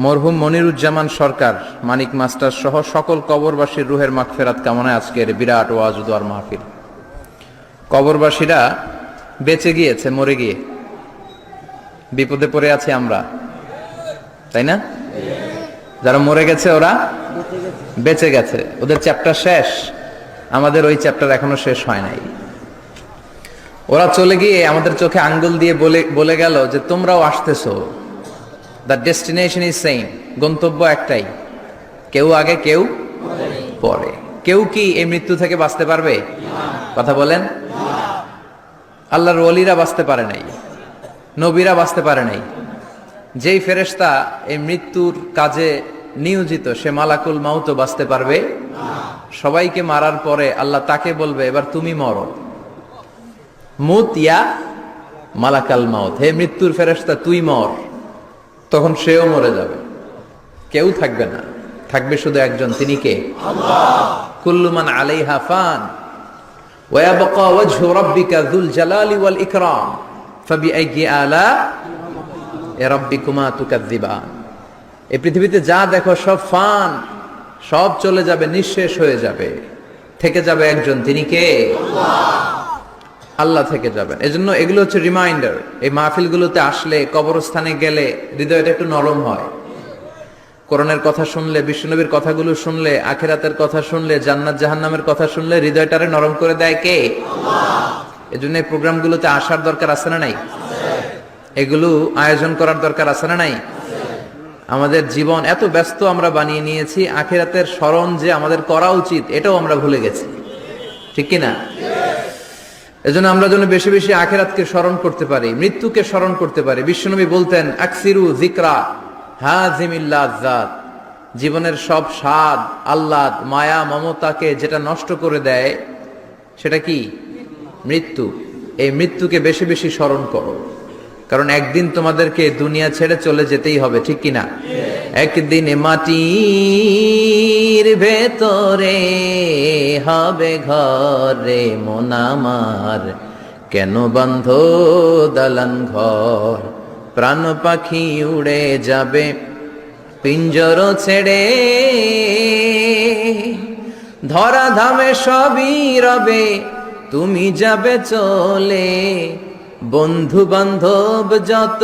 মরহুম মনিরুজ্জামান সরকার, মানিক মাস্টার সহ সকল কবরবাসীর রুহের মাগফিরাত কামনায় আজকের বিরাট ওয়াজ ও দোয়ার মাহফিল। কবরবাসীরা বেঁচে গিয়েছে মরে গিয়ে, বিপদে পড়ে আছি আমরা, তাই না? যারা মরে গেছে ওরা বেঁচে গেছে, ওদের চ্যাপ্টার শেষ, আমাদের ওই চ্যাপ্টার এখনো শেষ হয় নাই। ওরা চলে গিয়ে আমাদের চোখে আঙ্গুল দিয়ে বলে গেল যে তোমরাও আসতেছো। দ্য ডেস্টিনেশন ইজ সেম, গন্তব্য একটাই, কেউ আগে কেউ পরে। কেউ কি এই মৃত্যু থেকে বাঁচতে পারবে? কথা বলেন। আল্লাহর ওলিরা বাঁচতে পারে নাই, নবীরা বাঁচতে পারে নাই। যেই ফেরেশতা এই মৃত্যুর কাজে নিয়োজিত সে মালাকুল মাউতও বাঁচতে পারবে? সবাইকে মারার পরে আল্লাহ তাকে বলবে এবার তুমি মরো, মুত ইয়া মালাকাল মাউত, হে মৃত্যুর ফেরেশতা তুই মর। তখন সেও মরে যাবে, কেউ থাকবে না, থাকবে শুধু একজন, তিনি কে? আল্লাহ। কুল্লু মান আলাইহা ফান ওয়া ইয়াবকা ওয়াজহু রাব্বিকা যুল জালালি ওয়াল ইকরাম ফাবিআইয়ি আলা রাব্বিকুমা তুকাযযিবান। এই পৃথিবীতে যা দেখো সব ফান, সব চলে যাবে, নিঃশেষ হয়ে যাবে, থেকে যাবে একজন, তিনি কে? আল্লাহ। আল্লাহ থেকে যাবেন। এজন্য এগুলো হচ্ছে রিমাইন্ডার। এই মাহফিলগুলোতে আসলে, কবরস্থানে গেলে হৃদয়টা একটু নরম হয়। কোরআনের কথা শুনলে, বিশ্বনবীর কথাগুলো শুনলে, আখিরাতের কথা শুনলে, জান্নাত জাহান্নামের কথা শুনলে হৃদয়টারে নরম করে দেয় কে? আল্লাহ। এজন্য এই প্রোগ্রামগুলোতে আসার দরকার আছে না নাই? এগুলো আয়োজন করার দরকার আছে না নাই? আমাদের জীবন এত ব্যস্ত আমরা বানিয়ে নিয়েছি, আখিরাতের স্মরণ যে আমাদের করা উচিত এটাও আমরা ভুলে গেছি, ঠিক কি না? এজন্য আমরা যেন বেশি বেশি আখিরাতকে স্মরণ করতে পারি, মৃত্যুকে স্মরণ করতে পারি। বিশ্বনবী বলতেন আকসিরু যিকরা হাযিমিল লাযাত, জীবনের সব স্বাদ, আহ্লাদ, মায়া, মমতাকে যেটা নষ্ট করে দেয় সেটা কি? মৃত্যু। এই মৃত্যুকে বেশি বেশি স্মরণ করো, কারণ একদিন তোমাদেরকে দুনিয়া ছেড়ে চলে যেতেই হবে, ঠিক কি না? একদিন মাটির ভেতরে হবে ঘরে মন আমার, কেন বন্ধ দালান ঘর, প্রাণ পাখি উড়ে যাবে পিঞ্জর ছেড়ে, ধরা ধামে সবই রবে তুমি যাবে চলে, বন্ধু বান্ধব যত,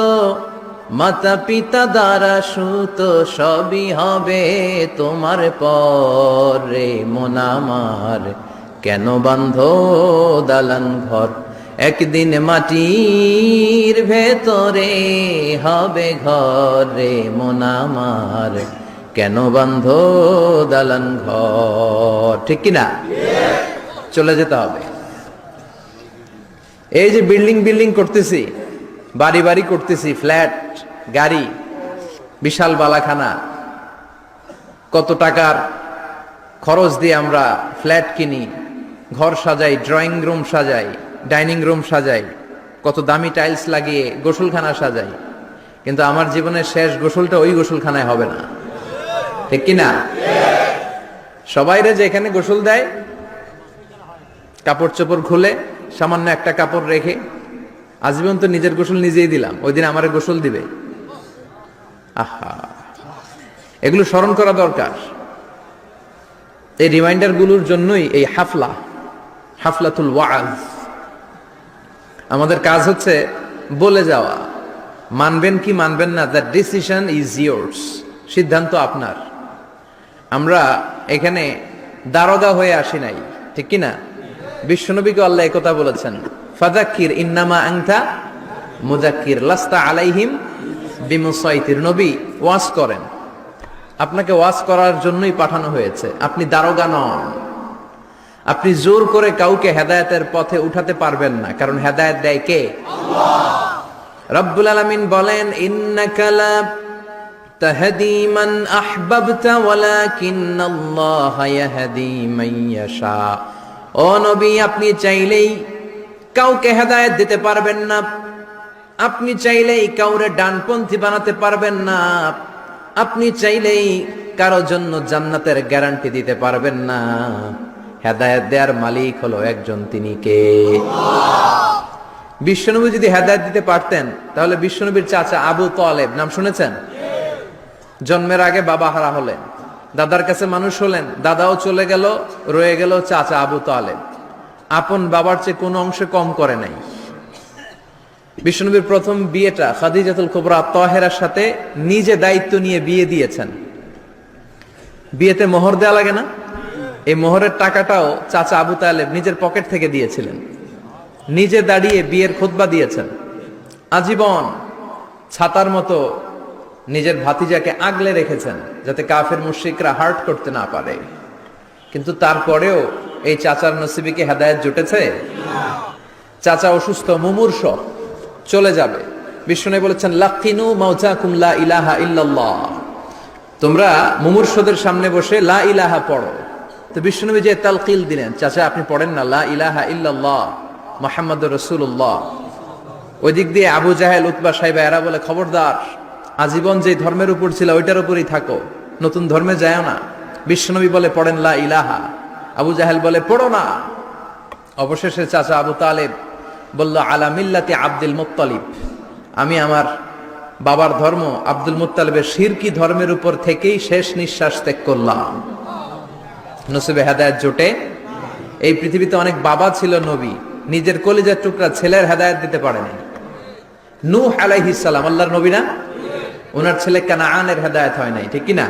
মাতা পিতা দ্বারা সুত, সবই হবে তোমার পরে মন আমার, কেন বান্ধ দালান ঘর, একদিন মাটির ভেতরে হবে ঘরে মন আমার, কেন বান্ধ দালান ঘর, ঠিক কিনা? চলে যেতে হবে। এই যে বিল্ডিং বিল্ডিং করতেছি, বাড়ি বাড়ি করতেছি, ফ্ল্যাট, গাড়ি, বিশাল বালাখানা, কত টাকার খরচ দিয়ে আমরা ফ্ল্যাট কিনি, ঘর সাজাই, ড্রয়িং রুম সাজাই, ডাইনিং রুম সাজাই, কত দামি টাইলস লাগিয়ে গোসলখানা সাজাই, কিন্তু আমার জীবনের শেষ গোসলটা ওই গোসলখানায় হবে না, ঠিক কিনা? সবাইরে যে এখানে গোসল দেয়, কাপড় চোপড় খুলে সামান্য একটা কাপড় রেখে, আজীবন তো নিজের গোসল নিজেই দিলাম, ওই দিন আমারে গোসল দিবে? আহা, এগুলো স্মরণ করা দরকার। এই রিমাইন্ডার গুলোর জন্যই এই হাফলাতুল ওয়াজ। আমাদের কাজ হচ্ছে বলে যাওয়া, মানবেন কি মানবেন না, দ্য ডিসিশন ইজ ইয়োর্স, সিদ্ধান্ত আপনার। আমরা এখানে দারোগা হয়ে আসি নাই, ঠিক কি না? বিশ্বনবীকে আল্লাহ একথা বলেছেন, ফাযাক্কির ইন্নামা আনতা মুযাক্কির লাস্তা আলাইহিম বিমুসাইতির। নবী ওয়াজ করেন, আপনাকে ওয়াজ করার জন্যই পাঠানো হয়েছে, আপনি দারোগা নন। আপনি জোর করে কাউকে হেদায়েতের পথে উঠাতে পারবেন না, কারণ হেদায়েত দেয় কে? আল্লাহ। রব্বুল আলামিন বলেন, ইন্নাকা লা তাহদি মান আহবাবতা ওয়ালাকিন্নাল্লাহা ইয়াহদি মান ইয়াশা। ও নবী, আপনি চাইলেই কাউকে হেদায়েত দিতে পারবেন না, আপনি চাইলেই কাউরে ডানপন্থী বানাতে পারবেন না, আপনি চাইলেই কারো জন্য জান্নাতের গ্যারান্টি দিতে পারবেন না। হেদায়েত দেওয়ার মালিক হলো একজন, তিনি কে? আল্লাহ। বিশ্বনবী যদি হেদায়েত দিতে পারতেন তাহলে বিশ্বনবীর চাচা আবু তালেব, নাম শুনেছেন? জন্মের আগে বাবা হারা হলেন, দাদার কাছে মানুষ হলেন, দাদাও চলে গেল, রয়ে গেল চাচা আবু তালেব। আপন বাবার চেয়ে কোনো অংশে কম করে নাই। বিশ্বনবীর প্রথম বিয়েটা খাদিজাতুল কুবরা তাহেরার সাথে নিজে দায়িত্ব নিয়ে বিয়ে দিয়েছেন। বিয়েতে মোহর দেয়া লাগে না? এই মোহরের টাকাটাও চাচা আবু তালেব নিজের পকেট থেকে দিয়েছিলেন। নিজে দাঁড়িয়ে বিয়ের খুতবা দিয়েছেন। আজীবন ছাতার মতো নিজের ভাতিজাকে আগলে রেখেছেন যাতে কাফের মুশরিকরা হার্ট করতে না পারে। কিন্তু তারপরেও এই চাচার নসিবে কি হেদায়েত জুটেছে? চাচা অসুস্থ, মুমূর্ষ, চলে যাবে। বিষ্ণু বলেছেন লাকিনু মাউতাকুম লা ইলাহা ইল্লাল্লাহ, তোমরা মুমূর্ষদের সামনে বসে লা ইলাহা পড়ো। তো বিষ্ণুনবী যে তালকিল দিলেন, চাচা আপনি পড়েন না লা ইলাহা ইল্লাল্লাহ মুহাম্মাদুর রাসূলুল্লাহ। ওই দিক দিয়ে আবু জাহেল, উতবা, সাইবা এরা বলে খবরদার, আজীবন যে ধর্মের উপর ছিল ওইটার উপরই থাকো, নতুন ধর্মে যাও না। বিশ্বনবী বলে পড়েন লা ইলাহা, আবু জাহেল বলে পড়ো না। অবশেষে চাচা আবু তালেব বলল আলা মিল্লাতি আব্দুল মুত্তালিব, আমি আমার বাবার ধর্ম আব্দুল মুত্তালিবের শিরকি ধর্মের উপর থেকেই শেষ নিঃশ্বাস ত্যাগ করলাম। নসিবে হেদায়েত জোটে? এই পৃথিবীতে অনেক বাবা ছিল নবী, নিজের কলিজার টুকরা ছেলের হেদায়েত দিতে পারেনি। নূহ আলাইহিস সালাম আল্লাহর নবী না? ওনার ছেলে কানাআনের হেদায়েত হয় নাই, ঠিক কি না?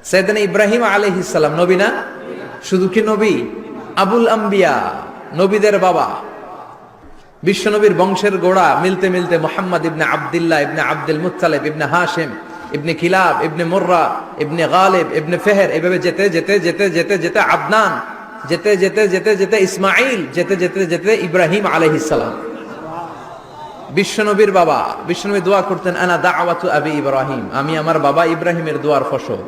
সাইয়েদনা ইব্রাহিম আলাইহিস সালাম নবী না? শুধু কি নবী, আবুল আম্বিয়া, নবীদের বাবা। বিশ্বনবীর বংশের গোড়া মিলতে মিলতে মুহাম্মদ ইবনে আব্দুল্লাহ ইবনে আব্দুল মুত্তালিব ইবনে হাশিম ইবনে কিলাব ইবনে মুররা ইবনে গালিব ইবনে ফেহের, এভাবে যেতে যেতে যেতে যেতে যেতে আদনান, যেতে যেতে যেতে যেতে ইসমাইল, যেতে যেতে যেতে ইব্রাহিম আলাইহিস সালাম। বিশ্বনবীর বাবা, বিশ্বনবী দোয়া করতেন আনা দাওয়াতু আবি ইব্রাহিম, আমি আমার বাবা ইব্রাহিমের দোয়ার ফসল।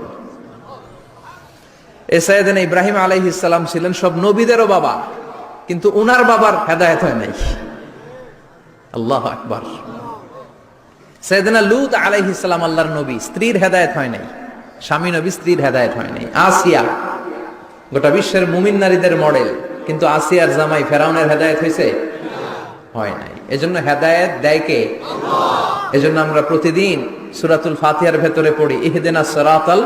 সাইয়েদনা ইব্রাহিম আলাইহিস সালাম ছিলেন সব নবীদেরও বাবা, কিন্তু উনার বাবার হেদায়েত হয় নাই। আল্লাহু আকবার। সাইয়েদনা লূত আলাইহিস সালাম আল্লাহর নবী, স্ত্রীর হেদায়েত হয় নাই। স্বামী নবী, স্ত্রীর হেদায়েত হয় নাই। আসিয়া গোটা বিশ্বের মুমিন নারীদের মডেল, কিন্তু আসিয়ার জামাই ফেরাউনের হেদায়েত হয়েছে? হয় নাই। এজন্য হেদায়েত দেয় কে? আল্লাহ। এজন্য আমরা প্রতিদিন সূরাতুল ফাতিহার ভেতরে পড়ি ইহদিনাস সিরাতাল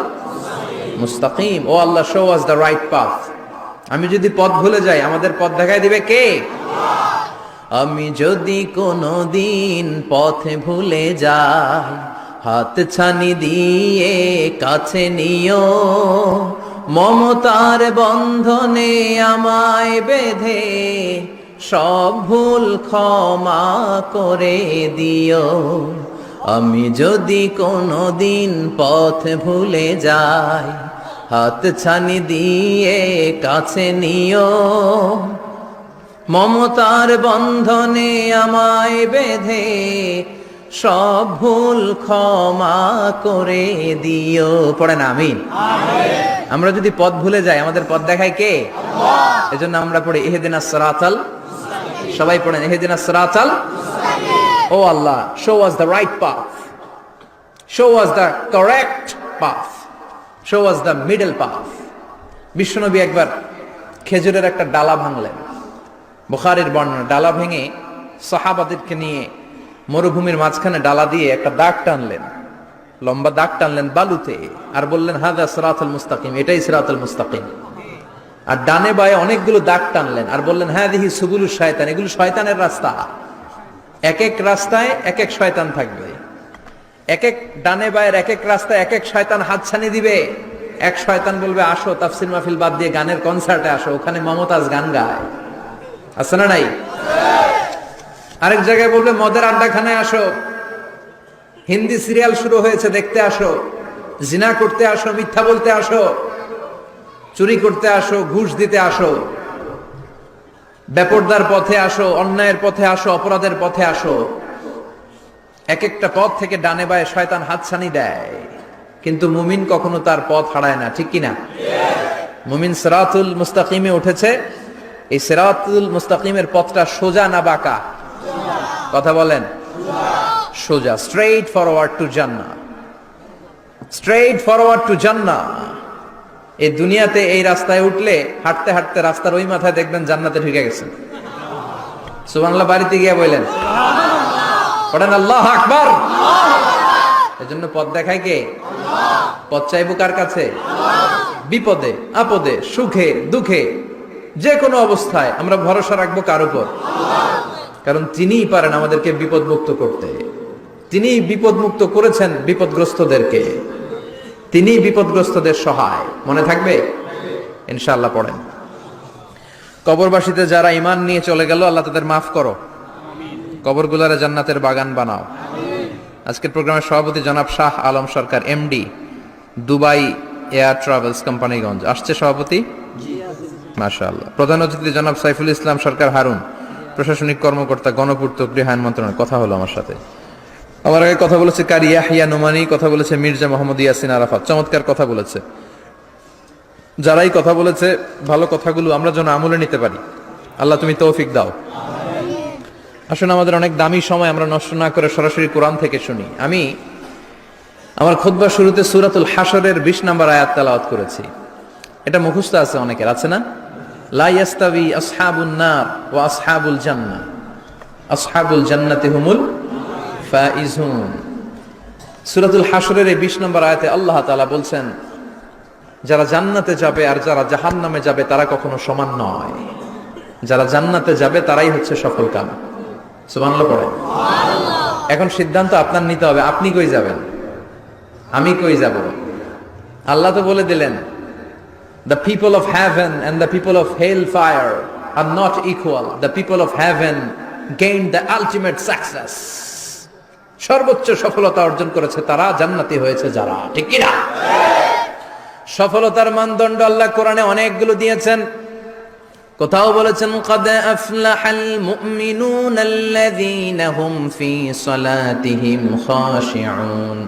মুস্তাকিম, O Allah show us the right path. আমি যদি পথ ভুলে যাই, আমাদের পথ দেখায় দিবে কে? আল্লাহ। আমি যদি কোনো দিন পথে ভুলে যাই, হাত ছানি দিয়ে কাছে নিও, মমতার বন্ধনে আমায় বেঁধে সব ভুল ক্ষমা করে দিও। আমি যদি কোনো দিন পথ ভুলে যাই, হাত ছানি দিয়ে কাছে নিও, মমতার বন্ধনে আমায় বেঁধে সব ভুল ক্ষমা করে দিও। পড়েন আমিন। আমরা যদি পথ ভুলে যাই, আমাদের পথ দেখায় কে? আল্লাহ। এজন্য আমরা পড়ি ইহদিনাস সিরাতাল, সবাই পড়েন ইহদিনাস সিরাতাল। O Allah, show us the right path, show us the correct path, show us the middle path. বিশ্বনবী একবার খেজুরের একটা ডালা ভাঙলেন, বুখারীর বর্ণনা। ডালা ভেঙে সাহাবাদেরকে নিয়ে মরুভূমির মাঝখানে ডালা দিয়ে একটা দাগ টানলেন, লম্বা দাগ টানলেন বালুতে, আর বললেন হাযা সিরাতুল মুস্তাকিম, এটাই সিরাতুল মুস্তাকিম। আর ডানে বায়ে অনেকগুলো দাগ টানলেন আর বললেন হাযিহি সুবুলুশ শায়তান, এগুলো শয়তানের রাস্তা। এক এক রাস্তায় এক এক শয়তান থাকবে, এক এক ডানে বায়ের এক এক রাস্তায় এক এক শয়তান হাতছানি দিবে। এক শয়তান বলবে আসো তাফসীর মাহফিল বাদ দিয়ে গানের কনসার্টে আসো, ওখানে মমতাজ গান গায়, আছে না নাই? আরেক জায়গায় বলবে মদের আড্ডাখানায় আসো, হিন্দি সিরিয়াল শুরু হয়েছে দেখতে আসো, জিনা করতে আসো, মিথ্যা বলতে আসো, চুরি করতে আসো, ঘুষ দিতে আসো, বেপরদার পথে আসো, অন্যায়ের পথে আসো, অপরাধের পথে আসো। এক একটা পথ থেকে ডানে বায়ে শয়তান হাতছানি দেয়, কিন্তু মুমিন কখনো তার পথ হারায় না, ঠিক কিনা? মুমিন সিরাতুল মুস্তাকিমে উঠেছে। এই সিরাতুল মুস্তাকিমের পথটা সোজা না বাঁকা? কথা বলেন। সোজা, স্ট্রেইট ফরওয়ার্ড টু জান্নাহ, স্ট্রেইট ফরওয়ার্ড টু জান্নাহ। এই দুনিয়াতে এই রাস্তায় উঠলে হাঁটতে হাঁটতে রাস্তার ওই মাথায় দেখবেন জান্নাতে ঢুকে গেছেন। সুবহানাল্লাহ। বাড়িতে গিয়ে বললেন, পড়েন আল্লাহু আকবার। এজন্য পথ দেখায় কে? পথ চাইবো কার কাছে? বিপদে আপদে সুখে দুঃখে যে কোনো অবস্থায় আমরা ভরসা রাখবো কার উপর? কারণ তিনিই পারেন আমাদেরকে বিপদ মুক্ত করতে। তিনি বিপদ মুক্ত করেছেন বিপদগ্রস্তদেরকে, তিনি বিপদগ্রস্তদের সহায়। মনে থাকবে ইনশাআল্লাহ। পড়েন, কবরবাসীতে যারা ঈমান নিয়ে চলে গেল আল্লাহ তাদের মাফ করো, কবরগুলারে জান্নাতের বাগান বানাও। আজকের প্রোগ্রামের সভাপতি জনাব Shah Alam Sarkar, MD, Dubai air travels Companiganj আসছে সভাপতি, মাশাআল্লাহ। প্রধান অতিথি জনাব সাইফুল ইসলাম সরকার হারুন, প্রশাসনিক কর্মকর্তা, গণপূর্ত গৃহায়ণ মন্ত্রণালয়। কথা হলো আমার সাথে, আমার আগে কথা বলেছে কারি ইয়াহিয়া নোমানি, কথা বলেছে মির্জা মোহাম্মদ ইয়াসিন আরাফাত, চমৎকার কথা বলেছে। যারাই কথা বলেছে ভালো কথাগুলো আমরা যেন আমলে নিতে পারি, আল্লাহ তুমি তৌফিক দাও। আসুন আমাদের অনেক দামি সময় আমরা নষ্ট না করে সরাসরি কোরআন থেকে শুনি। আমি আমার খুতবার শুরুতে সূরাতুল হাশরের 20 নম্বর আয়াত তেলাওয়াত করেছি। এটা মুখস্থ আছে অনেকের, আছে না? লা ইয়াস্তাবি আসহাবুন নার ওয়া আসহাবুল জান্নাহ, আসহাবুল জান্নাতি হুমুল ফাইজুন। সূরাতুল হাশরের এই 20 নম্বর আয়াতে আল্লাহ তাআলা বলছেন যারা জান্নাতে যাবে আর যারা জাহান্নামে যাবে তারা কখনো সমান নয়। যারা জান্নাতে যাবে তারাই হচ্ছে সফলকাম। সুবহানাল্লাহ পড়ে। এখন সিদ্ধান্ত আপনার নিতে হবে, আপনি কই যাবেন, আমি কই যাব। আল্লাহ তো বলে দিলেন the people of heaven and the people of hellfire are not equal. The people of heaven gained the ultimate success. সর্বোচ্চ সফলতা অর্জন করেছে তারা, জান্নাতি হয়েছে যারা। ঠিক কি না? সফলতার মানদণ্ড আল্লাহ কোরআনে অনেকগুলো দিয়েছেন। কোথাও বলেছেন قد أفلح المؤمنون الذين هم في صلاتهم خاشعون,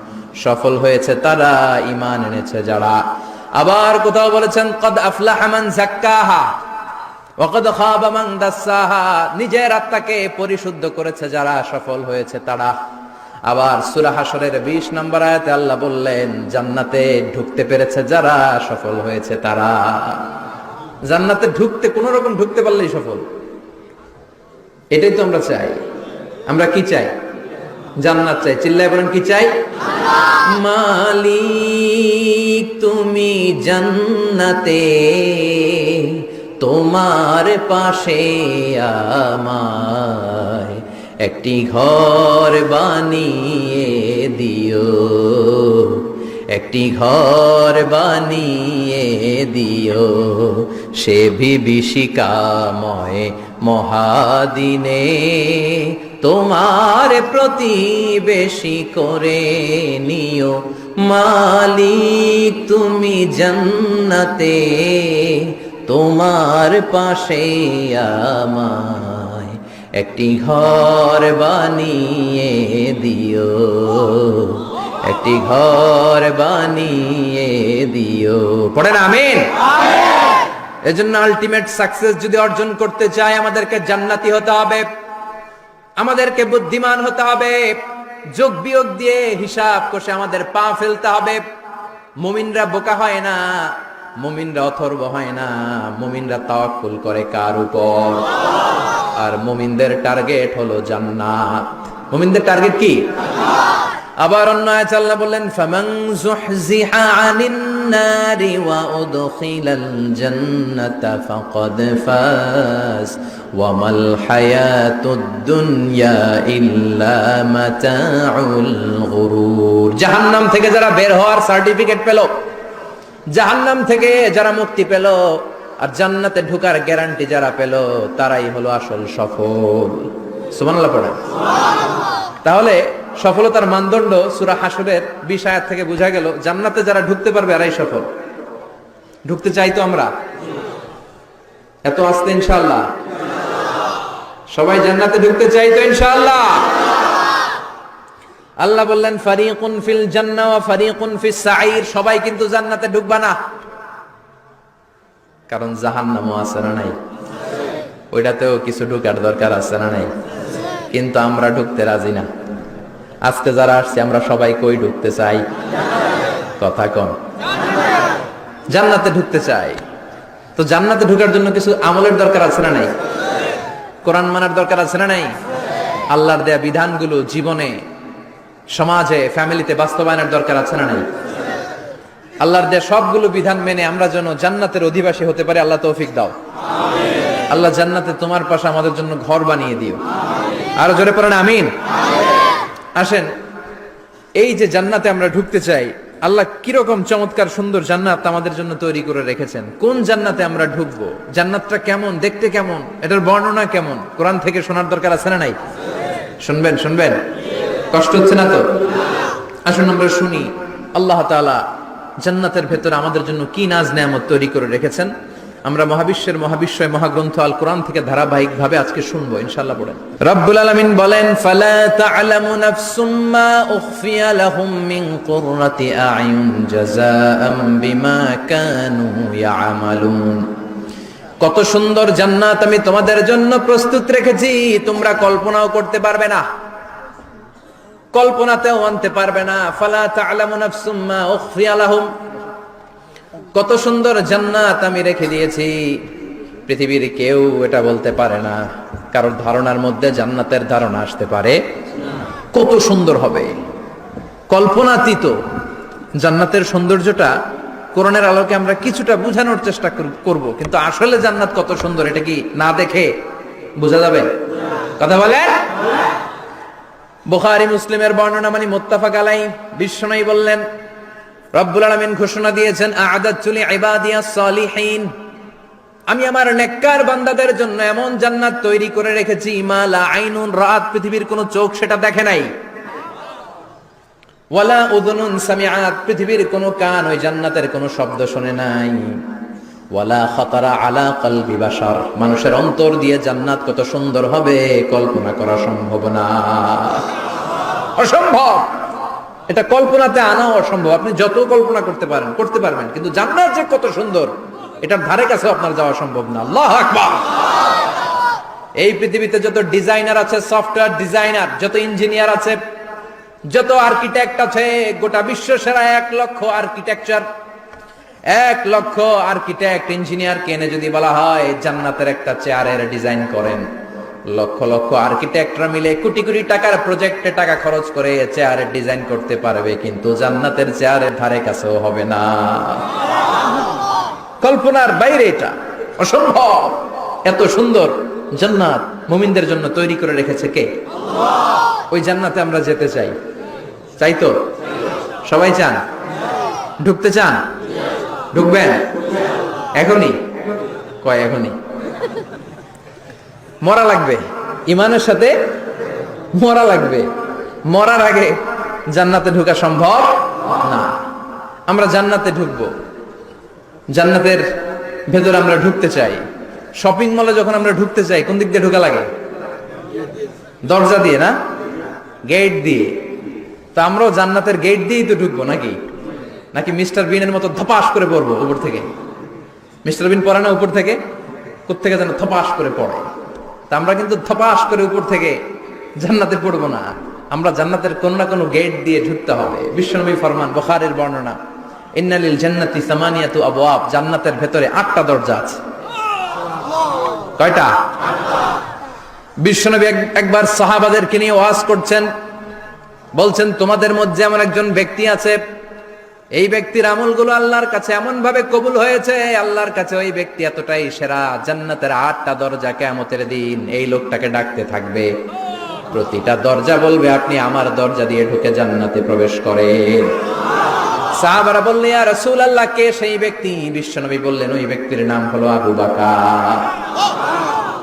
সফল হয়েছে তারা, ঈমান এনেছে যারা। আবার কোথাও বলেছেন قد أفلح من زكاها وقد خاب من دساها, নিজের আত্মাকে পরিশুদ্ধ করেছে যারা, সফল হয়েছে তারা। আবার সূরা হাশরের 20 নম্বর আয়াতে আল্লাহ বললেন জান্নাতে ঢুকতে পেরেছে যারা, সফল হয়েছে তারা। জান্নাতে ঢুকতে কোন রকম ঢুকতে পারলেই সফল। এটাই তো আমরা চাই। আমরা কি চাই? জান্নাত চাই। চিল্লায় বলেন কি চাই? মালিক তুমি জান্নাতে, তোমার পাশে আমায় একটি ঘর বানিয়ে দিও, একটি ঘর বানিয়ে দিও সে বিভীষিকাময় মহাদিনে, তোমার প্রতিবেশী করে নিও। মালিক তুমি জান্নাতে, তোমার পাশে আমায় একটি ঘর বানিয়ে দিও, একটি ঘর বানিয়ে দিও। পড়েন আমিন। এজন্য আলটিমেট সাকসেস যদি অর্জন করতে চাই আমাদেরকে জান্নাতি হতে হবে, আমাদেরকে বুদ্ধিমান হতে হবে, যোগ বিয়োগ দিয়ে হিসাব কষে আমাদের পা ফেলতে হবে। মুমিনরা বোকা হয় না, মুমিনরা অথর্ব হয় না, মুমিনরা তাওয়াক্কুল করে কার উপর? আর মুমিনদের টার্গেট হলো জান্নাত। মুমিনদের টার্গেট কি? আবার অন্য আয়াতে আল্লাহ বললেন ফামান যুহজিহা আনিন নারি ওয়া উদখিলাল জান্নাতা ফাকাদ ফাজ ওয়া মাল হায়াতুদ দুনিয়া ইল্লা মাতাউল গুরুর। জাহান্নাম থেকে যারা বের হওয়ার সার্টিফিকেট পেল, জাহান্নাম থেকে যারা মুক্তি পেল আর জান্নাতে ঢোকার গ্যারান্টি যারা পেল, তারাই হলো আসল সফল। সুবহানাল্লাহ পড়েন। তাহলে সফলতার মানদণ্ড সূরা হাশরের 20 আয়াত থেকে বোঝা গেল জান্নাতে যারা ঢুকতে পারবে এরাই সফল। ঢুকতে চাই তো আমরা? এত আস্তে ইনশাআল্লাহ সবাই জান্নাতে ঢুকতে চাই তো ইনশাআল্লাহ? আল্লাহ বললেন ফারিকুন ফিল জান্নাহ ওয়া ফারিকুন ফিস সাঈর, সবাই কিন্তু জান্নাতে ঢুকবা না, কারণ জাহান্নামও আছে না নাই? ওইটাতেও কিছু ঢুকার দরকার আছে না নাই? কিন্তু আমরা ঢুকতে রাজি না। আজকে যারা আসছে আমরা সবাই কই ঢুকতে চাই? কথা কন। জান্নাতে ঢুকতে চাই। তো জান্নাতে ঢোকার জন্য কিছু আমলের দরকার আছে না নাই? কোরআন মানার দরকার আছে না নাই? আল্লাহর দেয়া বিধানগুলো জীবনে সমাজে, ফ্যামিলিতে বাস্তবায়নের দরকার আছে না নাই? আল্লাহর দেয়া সবগুলো বিধান মেনে আমরা যেন জান্নাতের অধিবাসী হতে পারি, আল্লাহ তৌফিক দাও। আল্লাহ জান্নাতে তোমার পাশে আমাদের জন্য ঘর বানিয়ে দিও। আরো জোরে পড়েন আমিন। আসেন, এই যে জান্নাতে আমরা ঢুকতে চাই, আল্লাহ কিরকম চমৎকার সুন্দর জান্নাত আমাদের জন্য তৈরি করে রেখেছেন। কোন জান্নাতে আমরা ঢুকবো, জান্নাতটা কেমন, দেখতে কেমন, এটার বর্ণনা কেমন, কোরআন থেকে শোনার দরকার আছে না নাই? শুনবেন শুনবেন, কষ্ট হচ্ছে না তো? আসুন আমরা শুনি আল্লাহ তাআলা জান্নাতের ভেতরে আমাদের জন্য কি নাজ নেয়ামত তৈরি করে রেখেছেন। আমরা মহাবিশ্বের মহাবিশ্বয় মহাগ্রন্থ আল কোরআন থেকে ধারাবাহিক ভাবে আজকে শুনবো ইনশাআল্লাহ। পড়েন। রব্বুল আলামিন বলেন, ফালা তা'লামু নাফসুম মা উখফিয়া লাহুম মিন কুররাতি আ'য়ুন জাযাআম বিমা কানু ইয়া'মালুন। কত সুন্দর জান্নাত আমি তোমাদের জন্য প্রস্তুত রেখেছি, তোমরা কল্পনাও করতে পারবে না, কল্পনাতেও আনতে পারবে না। ফালা তা'লামু নাফসুম মা উখফিয়া লাহুম, কত সুন্দর জান্নাত আমি রেখে দিয়েছি, পৃথিবীর কেউ এটা বলতে পারে না, কারোর ধারণার মধ্যে জান্নাতের ধারণা আসতে পারে কত সুন্দর হবে, কল্পনাতীত। জান্নাতের সৌন্দর্যটা কোরআনের আলোকে আমরা কিছুটা বোঝানোর চেষ্টা করব, কিন্তু আসলে জান্নাত কত সুন্দর এটা কি না দেখে বোঝা যাবে? কথা বলে। বুখারী মুসলিমের বর্ণনা মানে মুত্তাফাক আলাইহি, বিশ্বনবী বললেন, রব্বুল আলামিন ঘোষণা দিয়েছেন, আ'আদাতু লিইবাদিয়াস সালিহিন, আমি আমার নেককার বান্দাদের জন্য এমন জান্নাত তৈরি করে রেখেছি, মা লা আইনুন রাত, পৃথিবীর কোন চোখ সেটা দেখে নাই, ওয়ালা উযুনুন সামিআত, পৃথিবীর কোন কান ওই জান্নাতের কোন শব্দ শুনে নাই, ওয়ালা খাতারা আলা কলবি বাশার, মানুষের অন্তর দিয়ে জান্নাত কত সুন্দর হবে কল্পনা করা সম্ভব না, অসম্ভব। এটা কল্পনাতে আনা অসম্ভব। আপনি যত কল্পনা করতে পারেন করতে পারবেন, কিন্তু জান্নাত যে কত সুন্দর এটার ধারে কাছে আপনার যাওয়া সম্ভব না। আল্লাহু আকবার। এই পৃথিবীতে যত ডিজাইনার আছে, সফটওয়্যার ডিজাইনার, যত ইঞ্জিনিয়ার আছে, যত আর্কিটেক্ট আছে, গোটা বিশ্ব সেরা 1 লক্ষ আর্কিটেকচার, 1 লক্ষ আর্কিটেক্ট ইঞ্জিনিয়ার কেনে যদি বলা হয় জান্নাতের একটা চেয়ারের ডিজাইন করেন, লক্ষ লক্ষ আর্কিটেক্টরা মিলে কোটি কোটি টাকার প্রজেক্টে টাকা খরচ করে চেয়ারের ডিজাইন করতে পারবে, কিন্তু জান্নাতের চেয়ারের ধারে কাছেও হবে না। কল্পনার বাইরে, এটা অসম্ভব। এত সুন্দর জান্নাত মুমিনদের জন্য তৈরি করে রেখেছে কে? আল্লাহ। ওই জান্নাতে আমরা যেতে চাই, চাই তো? সবাই চান? ঢুকতে চান? ঢুকবেন এখনই? কয় এখনই? মরা লাগবে, ইমানের সাথে মরা লাগবে। মরার আগে জান্নাতে ঢোকা সম্ভব না। আমরা জান্নাতে ঢুকবো, জান্নাতের ভেতর আমরা ঢুকতে চাই। শপিং মলে যখন আমরা ঢুকতে চাই কোন দিক দিয়ে ঢোকা লাগে? দরজা দিয়ে না, গেট দিয়ে। তো আমরাও জান্নাতের গেট দিয়েই তো ঢুকবো নাকি? নাকি মিস্টার বিনের মতো ধপাস করে পড়বো উপর থেকে? মিস্টার বিন পড়ে না উপর থেকে, কোত্থেকে যেন ধপাস করে পড়ে। তা আমরা কিন্তু ধপাস করে উপর থেকে জান্নাতে পড়বো না, আমরা জান্নাতের কোন না কোনো গেট দিয়ে ঢুকতে হবে। বিশ্বনবী ফরমান, বুখারীর বর্ণনা, ইন্নালিল জান্নাতি সামানিয়াতু আবওয়াব, জান্নাতের ভেতরে 8টা দরজা আছে। কয়টা? বিশ্বনবী একবার সাহাবাদেরকে নিয়ে ওয়াজ করছেন, বলছেন, তোমাদের মধ্যে এমন একজন ব্যক্তি আছে, এই ব্যক্তির আমলগুলো আল্লাহর কাছে এমন ভাবে কবুল হয়েছে, আল্লাহর কাছে ওই ব্যক্তি এতটাই সেরা, জান্নাতের 8টা দরজা কিয়ামতের দিন এই লোকটাকে ডাকতে থাকবে, প্রতিটা দরজা বলবে আপনি আমার দরজা দিয়ে ঢুকে জান্নাতে প্রবেশ করেন। সাহাবারা বললেন, ইয়া রাসূলুল্লাহ, কে সেই ব্যক্তি? বিশ্বনবী বললেন, ওই ব্যক্তির নাম হলো আবু বকর।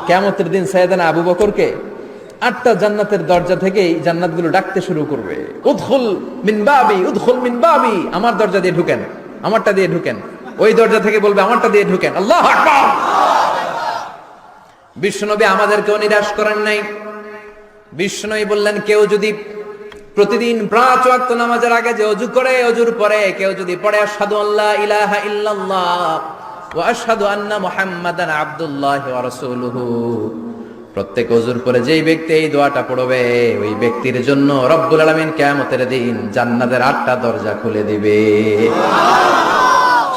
কিয়ামতের দিন সাইয়েদনা আবু বকরকে 8টা জান্নাতের দরজা থেকেই জান্নাতগুলো ডাকতে শুরু করবে, উদখুল মিন বাবি, উদখুল মিন বাবি, আমার দরজা দিয়ে ঢুকেন, আমারটা দিয়ে ঢুকেন। ওই দরজা থেকে বলবে আমারটা দিয়ে ঢুকেন। আল্লাহু আকবার। বিশ্বনবী আমাদেরকেও নিরাশ করেন নাই। বিশ্বনবী বললেন, কেউ যদি প্রতিদিন 5 ওয়াক্ত নামাজের আগে যে ওযু করে, ওযুর পরে কেউ যদি পড়ে আশহাদু আল্লা ইলাহা ইল্লাল্লাহ ওয়া আশহাদু আন্না মুহাম্মাদান আবদুল্লাহি ওয়া রাসূলুহু, প্রত্যেক ওযুর পরে যেই ব্যক্তি এই দোয়াটা পড়বে, ওই ব্যক্তির জন্য রব্বুল আলামিন কিয়ামতের দিন জান্নাতের 8টা দরজা খুলে দিবে।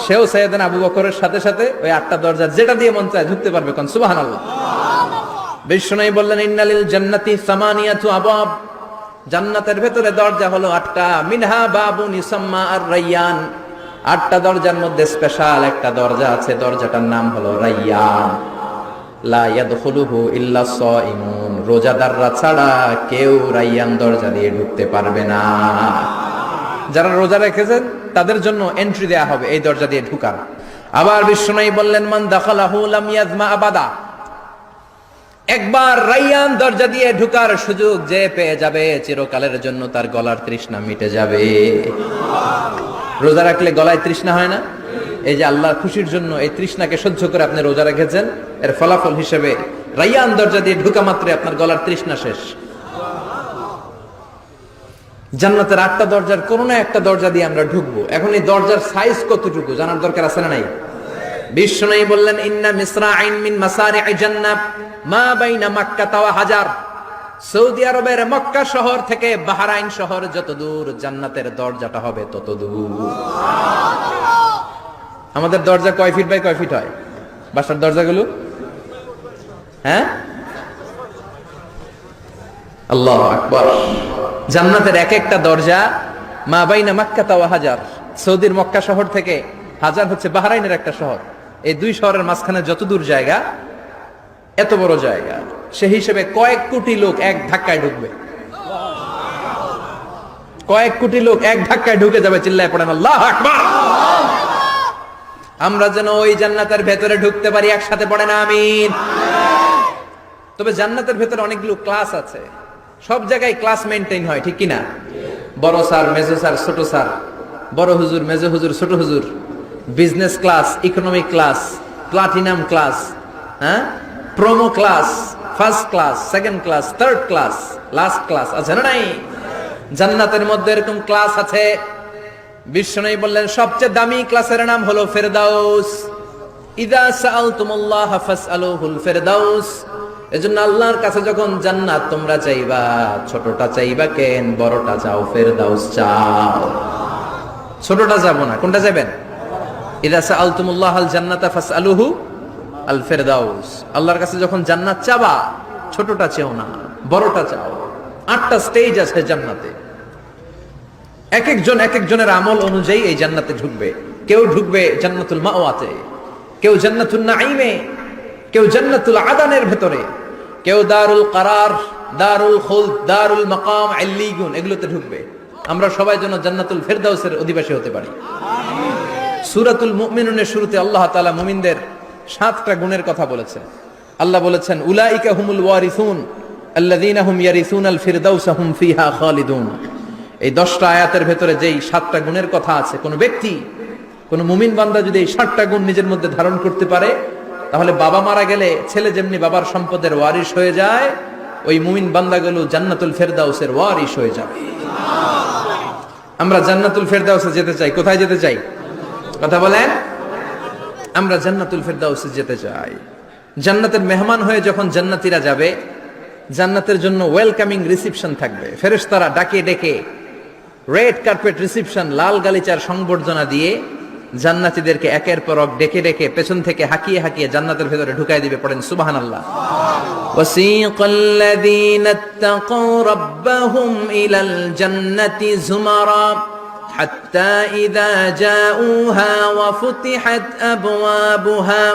সেও সাইয়েদনা আবু বকরের সাথে সাথে ওই 8টা দরজা যেটা দিয়ে মন চায় ঢুকতে পারবে। কোন সুবহানাল্লাহ। বিশ্বনবী বললেন, ইন্নালিল জান্নাতি সামানিয়াতু আবওয়াব, জান্নাতের ভেতরে দরজা হলো 8টা, মিনহা বাবুন ইউসাম্মা আর রাইয়ান। 8টা দরজার মধ্যে স্পেশাল একটা দরজা আছে, দরজাটার নাম হলো রাইয়ান। লা ইয়াদখুলুহু ইল্লা সাইমুন, রোজাদাররা ছাড়া কেউ রাইয়ান দরজা দিয়ে ঢুকতে পারবে না। যারা রোজা রেখেছেন তাদের জন্য এন্ট্রি দেয়া হবে এই দরজা দিয়ে ঢুকার। আবার বিশ্বনবী বললেন, মান দাখালাহু লাম ইয়াজমা আবাদা, একবার রাইয়ান দরজা দিয়ে ঢুকার সুযোগ যে পেয়ে যাবে, চিরকালের জন্য তার গলার তৃষ্ণা মিটে যাবে। রোজা রাখলে গলায় তৃষ্ণা হয় না? এই যে আল্লাহর খুশির জন্য এই তৃষ্ণাকে সহ্য করে আপনি রোজা রেখেছেন, এর ফলাফল হিসেবে রাইয়ান দরজা দিয়ে ঢুকা মাত্র আপনার গলার তৃষ্ণা শেষ। জান্নাতের 8টা দরজার কোন না একটা দরজা দিয়ে আমরা ঢুকবো। এখন এই দরজার সাইজ কতটুকু জানার দরকার আছে না নাই? বিশ্বনবী বললেন, ইন্না মিসরাইন মিন মাসারি'i জান্নাহ মা বাইনা মাক্কা ওয়া হাজার। সৌদি আরবের মক্কা শহর থেকে বাহরাইন শহর যত দূর, জান্নাতের দরজাটা হবে তত দূর। আমাদের দরজা কয় ফিট বাই কয় ফিট হয় বাসার দরজাগুলো? হ্যাঁ, আল্লাহু আকবার। জান্নাতের এক একটা দরজা মা বাইনা মাক্কা ওয়া হাজার, সৌদির মক্কা শহর থেকে হাজার হচ্ছে বাহরাইনের একটা শহর, এই দুই শহরের মাঝখানে যত দূর জায়গা, এত বড় জায়গা, সেই হিসেবে কয়েক কোটি লোক এক ধাক্কায় ঢুকবে। কয়েক কোটি লোক এক ধাক্কায় ঢুকে যাবে। চিল্লায় পড়েন আল্লাহু আকবার। আমরা যেন ওই জান্নাতের ভেতরে ঢুকতে পারি, একসাথে পড়েন আমিন। তবে জান্নাতের ভেতরে অনেকগুলো ক্লাস আছে, সব জায়গায় ক্লাস মেইনটেইন হয়, ঠিক কিনা? বড় স্যার, মেজো স্যার, ছোট স্যার, বড় হুজুর, মেজো হুজুর, ছোট হুজুর, business class, economic class, platinum class, হ্যাঁ, promo class, first class, second class, third class, last class আছে না নাই? জান্নাতের মধ্যে এরকম ক্লাস আছে। বিশ্বনবী বললেন, সবচেয়ে দামি ক্লাসের নাম হলো ফেরদাউস। ইযা সাআলতুমুল্লাহ ফাসআলুহুল ফেরদাউস। এজন্য আল্লাহর কাছে যখন জান্নাত তোমরা চাইবা, ছোটটা চাইবা কেন, বড়টা চাও, ফেরদাউস চাও। ছোটটা যাবো না, কোনটা যাবেন? ইযা সাআলতুমুল্লাহ আল জান্নাতা ফাসআলুহু আল ফেরদাউস। আল্লাহর কাছে যখন জান্নাত চাবা, ছোটটা চেও না, বড়টা চাও। 8টা স্টেজ আছে জান্নাতে, এক একজন এক একজনের আমল অনুযায়ী এই জান্নাতে ঢুকবে। কেউ ঢুকবে জান্নাতুল মাওয়াতে, কেউ জান্নাতুল নাঈমে, কেউ জান্নাতুল আদানের ভেতরে, কেউ দারুল কারার, দারুল খুলদ, দারুল মাকাম, আল্লিগুন, এগুলোতে ঢুকবে। আমরা সবাই যেন জান্নাতুল ফেরদাউসের অধিবাসী হতে পারি। সূরাতুল মুমিনুনের শুরুতে আল্লাহ তাআলা মুমিনদের 7টা গুণের কথা বলেছেন। আল্লাহ বলেছেন, উলাইকা হুমুল ওয়ারিসুন আল্লাযীনা হুম ইয়ারিসুনাল ফিরদাউসা হুম ফিহা খালিদুন। এই 10টা আয়াতের ভেতরে যেই 7টা গুণের কথা আছে, কোন ব্যক্তি, কোন মুমিন বান্দা যদি এই 7টা গুণ নিজের মধ্যে ধারণ করতে পারে, তাহলে বাবা মারা গেলে ছেলে যেমনি বাবার সম্পদের ওয়ারিশ হয়ে যায়, ওই মুমিন বান্দাগুলো জান্নাতুল ফেরদাউসের ওয়ারিশ হয়ে যাবে। আমরা জান্নাতুল ফেরদাউসে যেতে চাই। কোথায় যেতে চাই? কথা বলেন। আমরা জান্নাতুল ফেরদাউসে যেতে চাই। জান্নাতের মেহমান হয়ে যখন জান্নাতীরা যাবে, জান্নাতের জন্য ওয়েলকামিং রিসিপশন থাকবে। ফেরেশতারা ডাকে ডেকে রেড কার্পেট রিসিপশন, লাল গালিচার সংবর্ধনা দিয়ে জান্নাতীদেরকে একের পর এক ডেকে ডেকে পেছন থেকে হাঁকিয়ে হাঁকিয়ে জান্নাতের ভেতরে ঢুকাই দিবে। পড়েন সুবহানাল্লাহ। ওয়াসিকাল্লাযীনা ইত্তাকাউ রাব্বাহুম ইলাল জান্নাতি যুমারা হাত্তা ইযা জাউহা ওয়া ফুতিহাত আবওয়াবুহা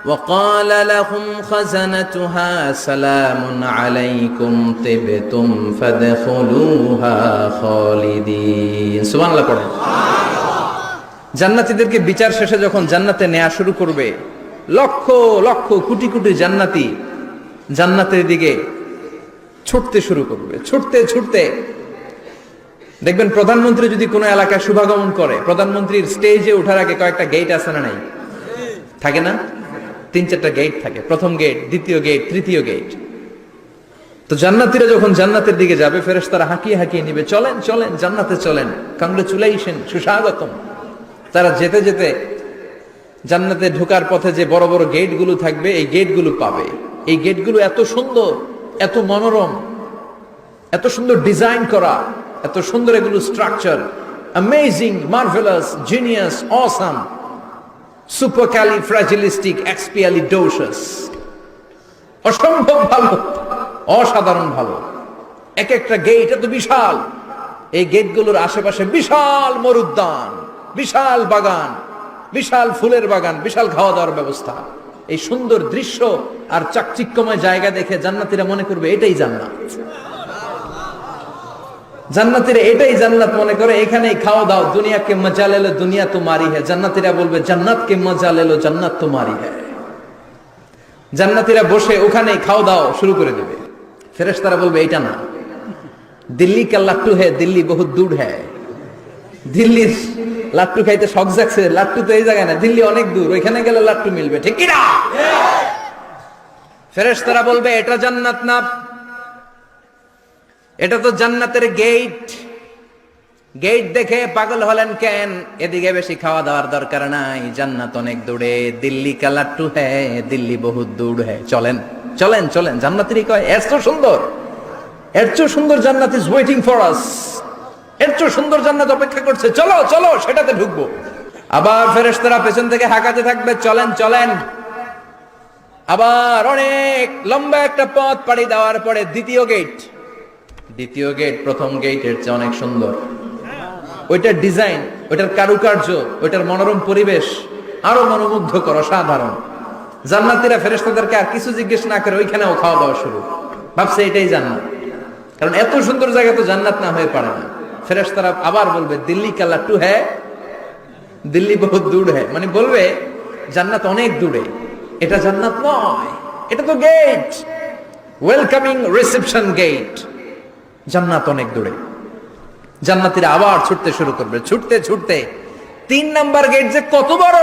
وقال لهم خزنتها سلام عليكم طبتم فادخلوها خالدين। সুবহানাল্লাহ পড়েন। জান্নাতীদেরকে বিচার শেষে যখন জান্নাতে নেওয়া শুরু করবে, লক্ষ লক্ষ কোটি কোটি জান্নাতি জান্নাতের দিকে ছুটতে শুরু করবে। ছুটতে ছুটতে দেখবেন, প্রধানমন্ত্রী যদি কোনো এলাকায় শুভাগমন করে, প্রধানমন্ত্রীর স্টেজে ওঠার আগে কয়েকটা গেট আছে না নাই? থাকে না? 3-4টা গেট থাকে। প্রথম গেট, দ্বিতীয় গেট, তৃতীয় গেট। তো জান্নাতীরা যখন জান্নাতের দিকে যাবে, ফেরেশতারা হাঁকিয়ে হাঁকিয়ে নিবে, চলেন চলেন জান্নাতে চলেন, কংগ্রেচুলেশন, সুস্বাগতম। তারা যেতে যেতে জান্নাতে ঢোকার পথে যে বড় বড় গেটগুলো থাকবে, এই গেটগুলো পাবে। এই গেটগুলো এত সুন্দর, এত মনোরম, এত সুন্দর ডিজাইন করা, এত সুন্দর এগুলো structure, amazing, marvellous, genius, awesome, supercalifragilisticexpialidocious, অসম্ভব ভালো, অসাধারণ ভালো। এক একটা গেট এত বিশাল, এই গেটগুলোর আশেপাশে বিশাল মরুদ্যান, বিশাল বাগান, বিশাল ফুলের বাগান, বিশাল খাওয়া দাওয়ার ব্যবস্থা। এই সুন্দর দৃশ্য আর চাকচিক্যময় জায়গা দেখে জান্নাতীরা মনে করবে এটাই জান্নাত। জান্নাতীরা এটাই জান্নাত মনে করে, এখানেই খাওয়া দাও। দুনিয়া কে মজা লেলো দুনিয়া তোমারি হ্যায়। জান্নাতীরা বলবে জান্নাত কে মজা লেলো জান্নাত তোমারি হ্যায়। জান্নাতীরা বসে ওখানেই খাওয়া দাও শুরু করে দেবে। ফেরেশতারা বলবে এটা না, দিল্লি কা লাট্টু হ্যায়, দিল্লি বহুত দূর হ্যায়। দিল্লির লাট্টু খাইতে শখ জাগছে, লাট্টু তো এই জায়গায় না, দিল্লি অনেক দূর, ওইখানে গেলে লাট্টু মিলবে, ঠিক কি না? ফেরেশতারা বলবে এটা জান্নাত না, এটা তো জান্নাতের গেট। গেট দেখে পাগল হলেন কেন? এদিকে বেশি খাওয়া দাওয়ার দরকার নাই, জান্নাত অনেক দূরে। দিল্লি কা লাট্টু হ্যায়, দিল্লি বহুত দূর হ্যায়। চলেন চলেন চলেন। জান্নাতেরই কয় এর চেয়ে সুন্দর, এর চেয়ে সুন্দর জান্নাত ইজ ওয়েটিং ফর আস। এর চেয়ে সুন্দর জান্নাত অপেক্ষা করছে, চলো চলো সেটাতে ঢুকবো। আবার ফেরেশতারা পেছন থেকে হাঁকাতে থাকবে, চলেন চলেন। আবার অনেক লম্বা একটা পথ পাড়ি দেওয়ার পরে দ্বিতীয় গেট। দ্বিতীয় গেট প্রথম গেটের চেয়ে অনেক সুন্দর। ওইটার ডিজাইন, ওইটার কারুকার্য, ওইটার মনোরম পরিবেশ আরো মনোমুগ্ধকর, অসাধারণ। জান্নাতীরা ফেরেশতাদেরকে আর কিছু জিজ্ঞেস না করে ওইখানেও খাওয়া দাওয়া শুরু। ভাবছে এটাই জান্নাত, কারণ এত সুন্দর জায়গা তো জান্নাত না হয়ে পারে না। ফেরেশতারা আবার বলবে দিল্লি কা লাট্টু হ্যায়, দিল্লি বহুত দূর হ্যায়, মানে বলবে জান্নাত অনেক দূরে, এটা জান্নাত নয়, এটা তো গেট, ওয়েলকামিং রিসেপশন গেট। জান্নাত অনেক দূরে। জান্নাতীরা আবার ছুটতে শুরু করবে, ছুটতে ছুটতে 3 নাম্বার গেট যে কত বড়,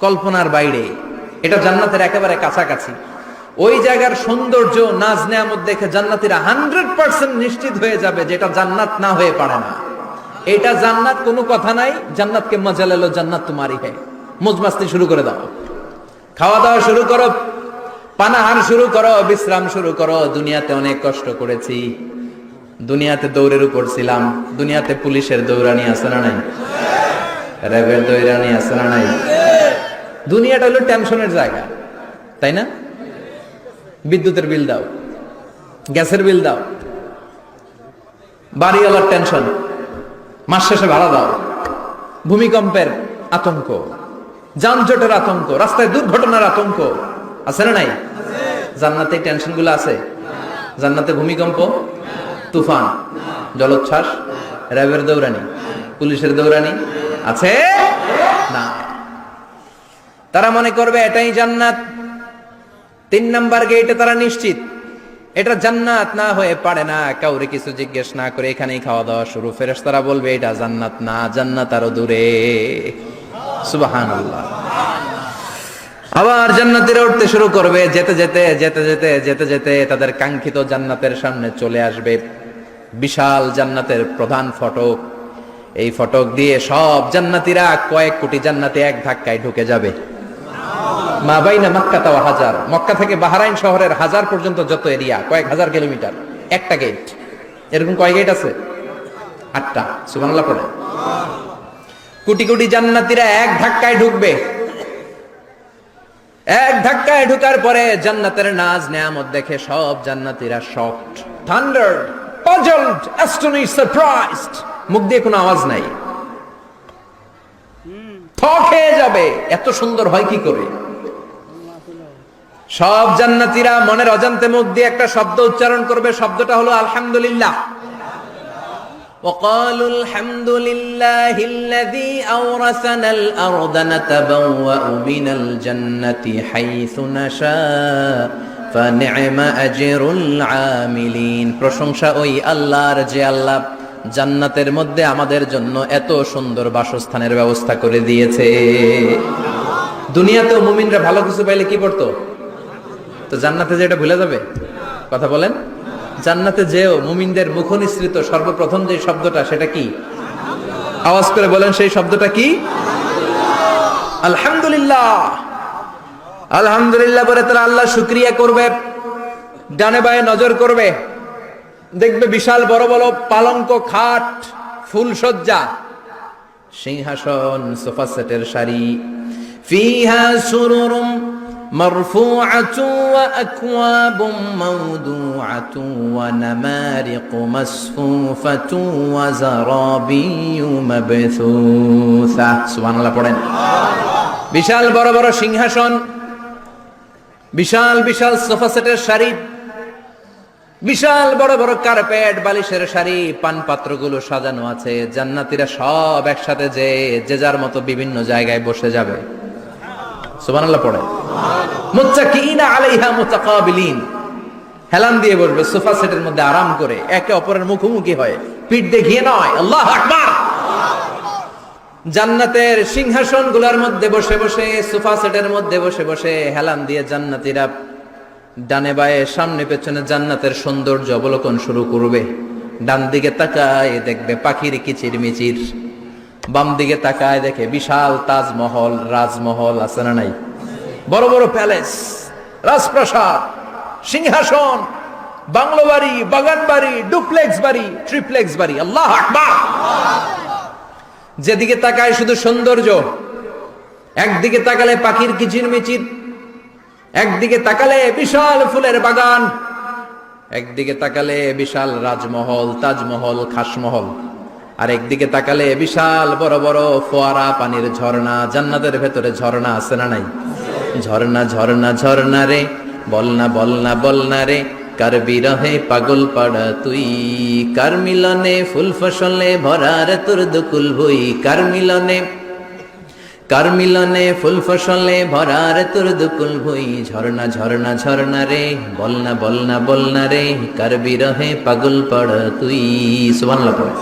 কল্পনার বাইরে। এটা জান্নাতের একেবারে কাছাকাছি। ওই জায়গার সৌন্দর্য, নাজ নেয়ামত দেখে জান্নাতীরা 100% নিশ্চিত হয়ে যাবে যে এটা জান্নাত না হয়ে পারে না। এটা জান্নাত, কোনো কথা নাই। জান্নাতকে মজা লেলো জান্নাত তোমারি হ্যায়। মজমাস্তি শুরু করে দাও, খাওয়া দাওয়া শুরু করো, পানাহার শুরু করো, বিশ্রাম শুরু করো। দুনিয়াতে অনেক কষ্ট করেছি, দুনিয়াতে দৌড়ের উপর ছিলাম, দুনিয়াতে পুলিশের দৌড়ানি আছে না নাই, র্যাবের দৌড়ানি আছে না নাই। দুনিয়াটা হলো টেনশনের জায়গা, তাই না? বিদ্যুতের বিল দাও, গ্যাসের বিল দাও, বাড়িওয়ালার টেনশন, মাস শেষে ভাড়া দাও, ভূমিকম্পের আতঙ্ক, যানজটের আতঙ্ক, রাস্তায় দুর্ঘটনার আতঙ্ক আছে না নাই? জান্নাতে টেনশন গুলো আছে? জান্নাতে ভূমিকম্প, তুফান, জলোচ্ছ্বাস, র্যাবের দৌড়ানি, পুলিশের দৌড়ানি আছে না। তারা মনে করবে এটাই জান্নাত। 3 নাম্বার গেটে তারা নিশ্চিত এটা জান্নাত না হয়ে পারে না। কাউরে কিছু জিজ্ঞেস না করে এখানেই খাওয়া দাওয়া শুরু। ফেরেশতারা বলবে এটা জান্নাত না, জান্নাত আরো দূরে। সুবহানাল্লাহ। আবার জান্নাতীরা উঠতে শুরু করবে, যেতে যেতে যেতে যেতে যেতে যেতে তাদের কাঙ্ক্ষিত জান্নাতের সামনে চলে আসবে। বিশাল জান্নাতের প্রধান ফটক। এই ফটক দিয়ে সব জান্নাতীরা, কয়েক কোটি জান্নাতে এক ধাক্কায় ঢুকে যাবে। মা বাইনা মক্কা ওয়া হাজার, মক্কা থেকে বাহরাইন শহরের হাজার পর্যন্ত যত এরিয়া, কয়েক হাজার কিলোমিটার, একটা গেট। এরকম কয় গেট আছে? 8টা। সুবহানাল্লাহ পড়ে। কোটি কোটি জান্নাতীরা এক ধাক্কায় ঢুকবে। এক ধাক্কায় ঢুকার পরে জান্নাতের নাজ নেয়ামত দেখে সব জান্নাতীরা শকড, থান্ডার্ড, পাজলড, অ্যাস্টনিশড, সারপ্রাইজড। মুখ দিয়ে কোনো আওয়াজ নাই, থক হয়ে যাবে, এত সুন্দর হয় কি করে। সব জান্নাতীরা মনের অজান্তে মুখ দিয়ে একটা শব্দ উচ্চারণ করবে, শব্দটা হলো আলহামদুলিল্লাহ। وقالوا الحمد لله الذي أورثنا الأرض نتبوأ من الجنة حيث نشاء فنعم أجر العاملين। প্রশংসা ওই আল্লাহর যে আল্লাহ জান্নাতের মধ্যে আমাদের জন্য এত সুন্দর বাসস্থানের ব্যবস্থা করে দিয়েছে। দুনিয়াতেও মুমিনরা ভালো কিছু পাইলে কি করতো? তো জান্নাতে যে এটা ভুলে যাবে? কথা বলেন। জান্নাতে যেও মুমিনদের মুখ নিঃসৃত সর্বপ্রথম যে শব্দটা, সেটা কি? আওয়াজ করে বলেন, সেই শব্দটা কি? আলহামদুলিল্লাহ। আলহামদুলিল্লাহ বলে তারা আল্লাহ শুকরিয়া করবে, ডানে বায়ে নজর করবে, দেখবে বিশাল বড় বড় পালঙ্ক, খাট, ফুলসজ্জা, সিংহাসন, সোফা সেটের সারি। ফিহা সুরুরুম مرفوعة وأكواب موضوعة ونمارق مصفوفة وزرابي مبثوثة سبحان الله পড়েন বিশাল বড় বড় সিংহাসন বিশাল বিশাল সোফা সেটের সারি বিশাল বড় বড় কার্পেট বালিশের সারি পানপাত্রগুলো সাজানো আছে জান্নাতীরা সব একসাথে যে যার মতো বিভিন্ন জায়গায় বসে যাবে সুবহানাল্লাহ পড়ে মুত্তাকিইনা আলাইহা মুতাকাবিলিন হেলান দিয়ে বসবে সোফা সেটের মধ্যে আরাম করে একে অপরের মুখোমুখি হয়ে পিঠ দেখিয়ে নয় আল্লাহু আকবার জান্নাতের সিংহাসনগুলোর মধ্যে বসে বসে সোফা সেটের মধ্যে বসে বসে হেলান দিয়ে জান্নাতীরা ডানে বায়ে সামনে পেছনে জান্নাতের সৌন্দর্য অবলোকন শুরু করবে ডান দিকে তাকায় দেখবে পাখির কিচিরমিচির বাম দিকে তাকায় দেখে বিশাল তাজমহল রাজমহল আছে না নাই বড় বড় প্যালেস রাজপ্রাসাদ সিংহাসন বাংলো বাড়ি বাগান বাড়ি ডুপ্লেক্স বাড়ি ট্রিপ্লেক্স বাড়ি আল্লাহু আকবার যেদিকে তাকায় শুধু সৌন্দর্য একদিকে তাকালে পাখির কিচিরমিচির একদিকে তাকালে বিশাল ফুলের বাগান একদিকে তাকালে বিশাল রাজমহল তাজমহল খাসমহল আর একদিকে তাকালে বিশাল বড় বড় ফোয়ারা পানির ঝর্ণা জান্নাতের ভেতরে ঝর্ণা আছে না নাই ঝর্ণা ঝর্ণা ঝর্ণা রে বলনা বলনা বলনা রে কার বিরহে পাগল পাড়া তুই কার মিলনে ফুল ফসলে ভরা রে তোর দুকুল ভুই কার মিলনে ফুল ফসলে ভরা রে তোর দুকুল ভুই ঝর্ণা ঝর্ণা ঝর্ণা রে বলনা বলনা বলনা রে কার বিরহে পাগল পাড়া তুই সুবহানাল্লাহ পড়ে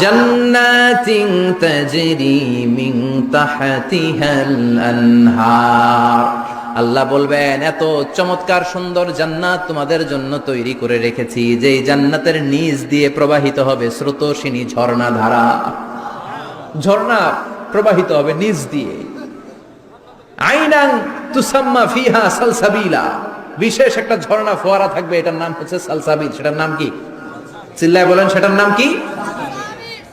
জান্নাতিন তাজরি মিন তাহতিহাল আনহার আল্লাহ বলবেন এত চমৎকার সুন্দর জান্নাত তোমাদের জন্য তৈরি করে রেখেছি যেই জান্নাতের নিচ দিয়ে প্রবাহিত হবে স্রোতস্বিনী ঝর্ণা ধারা ঝর্ণা প্রবাহিত হবে নিচ দিয়ে আইনান তুসাম্মা ফিহা সালসাবিলা বিশেষ একটা ঝর্ণা ফোয়ারা থাকবে এটার নাম হচ্ছে সালসাবিল সেটার নাম কি চিল্লায় বলেন সেটার নাম কি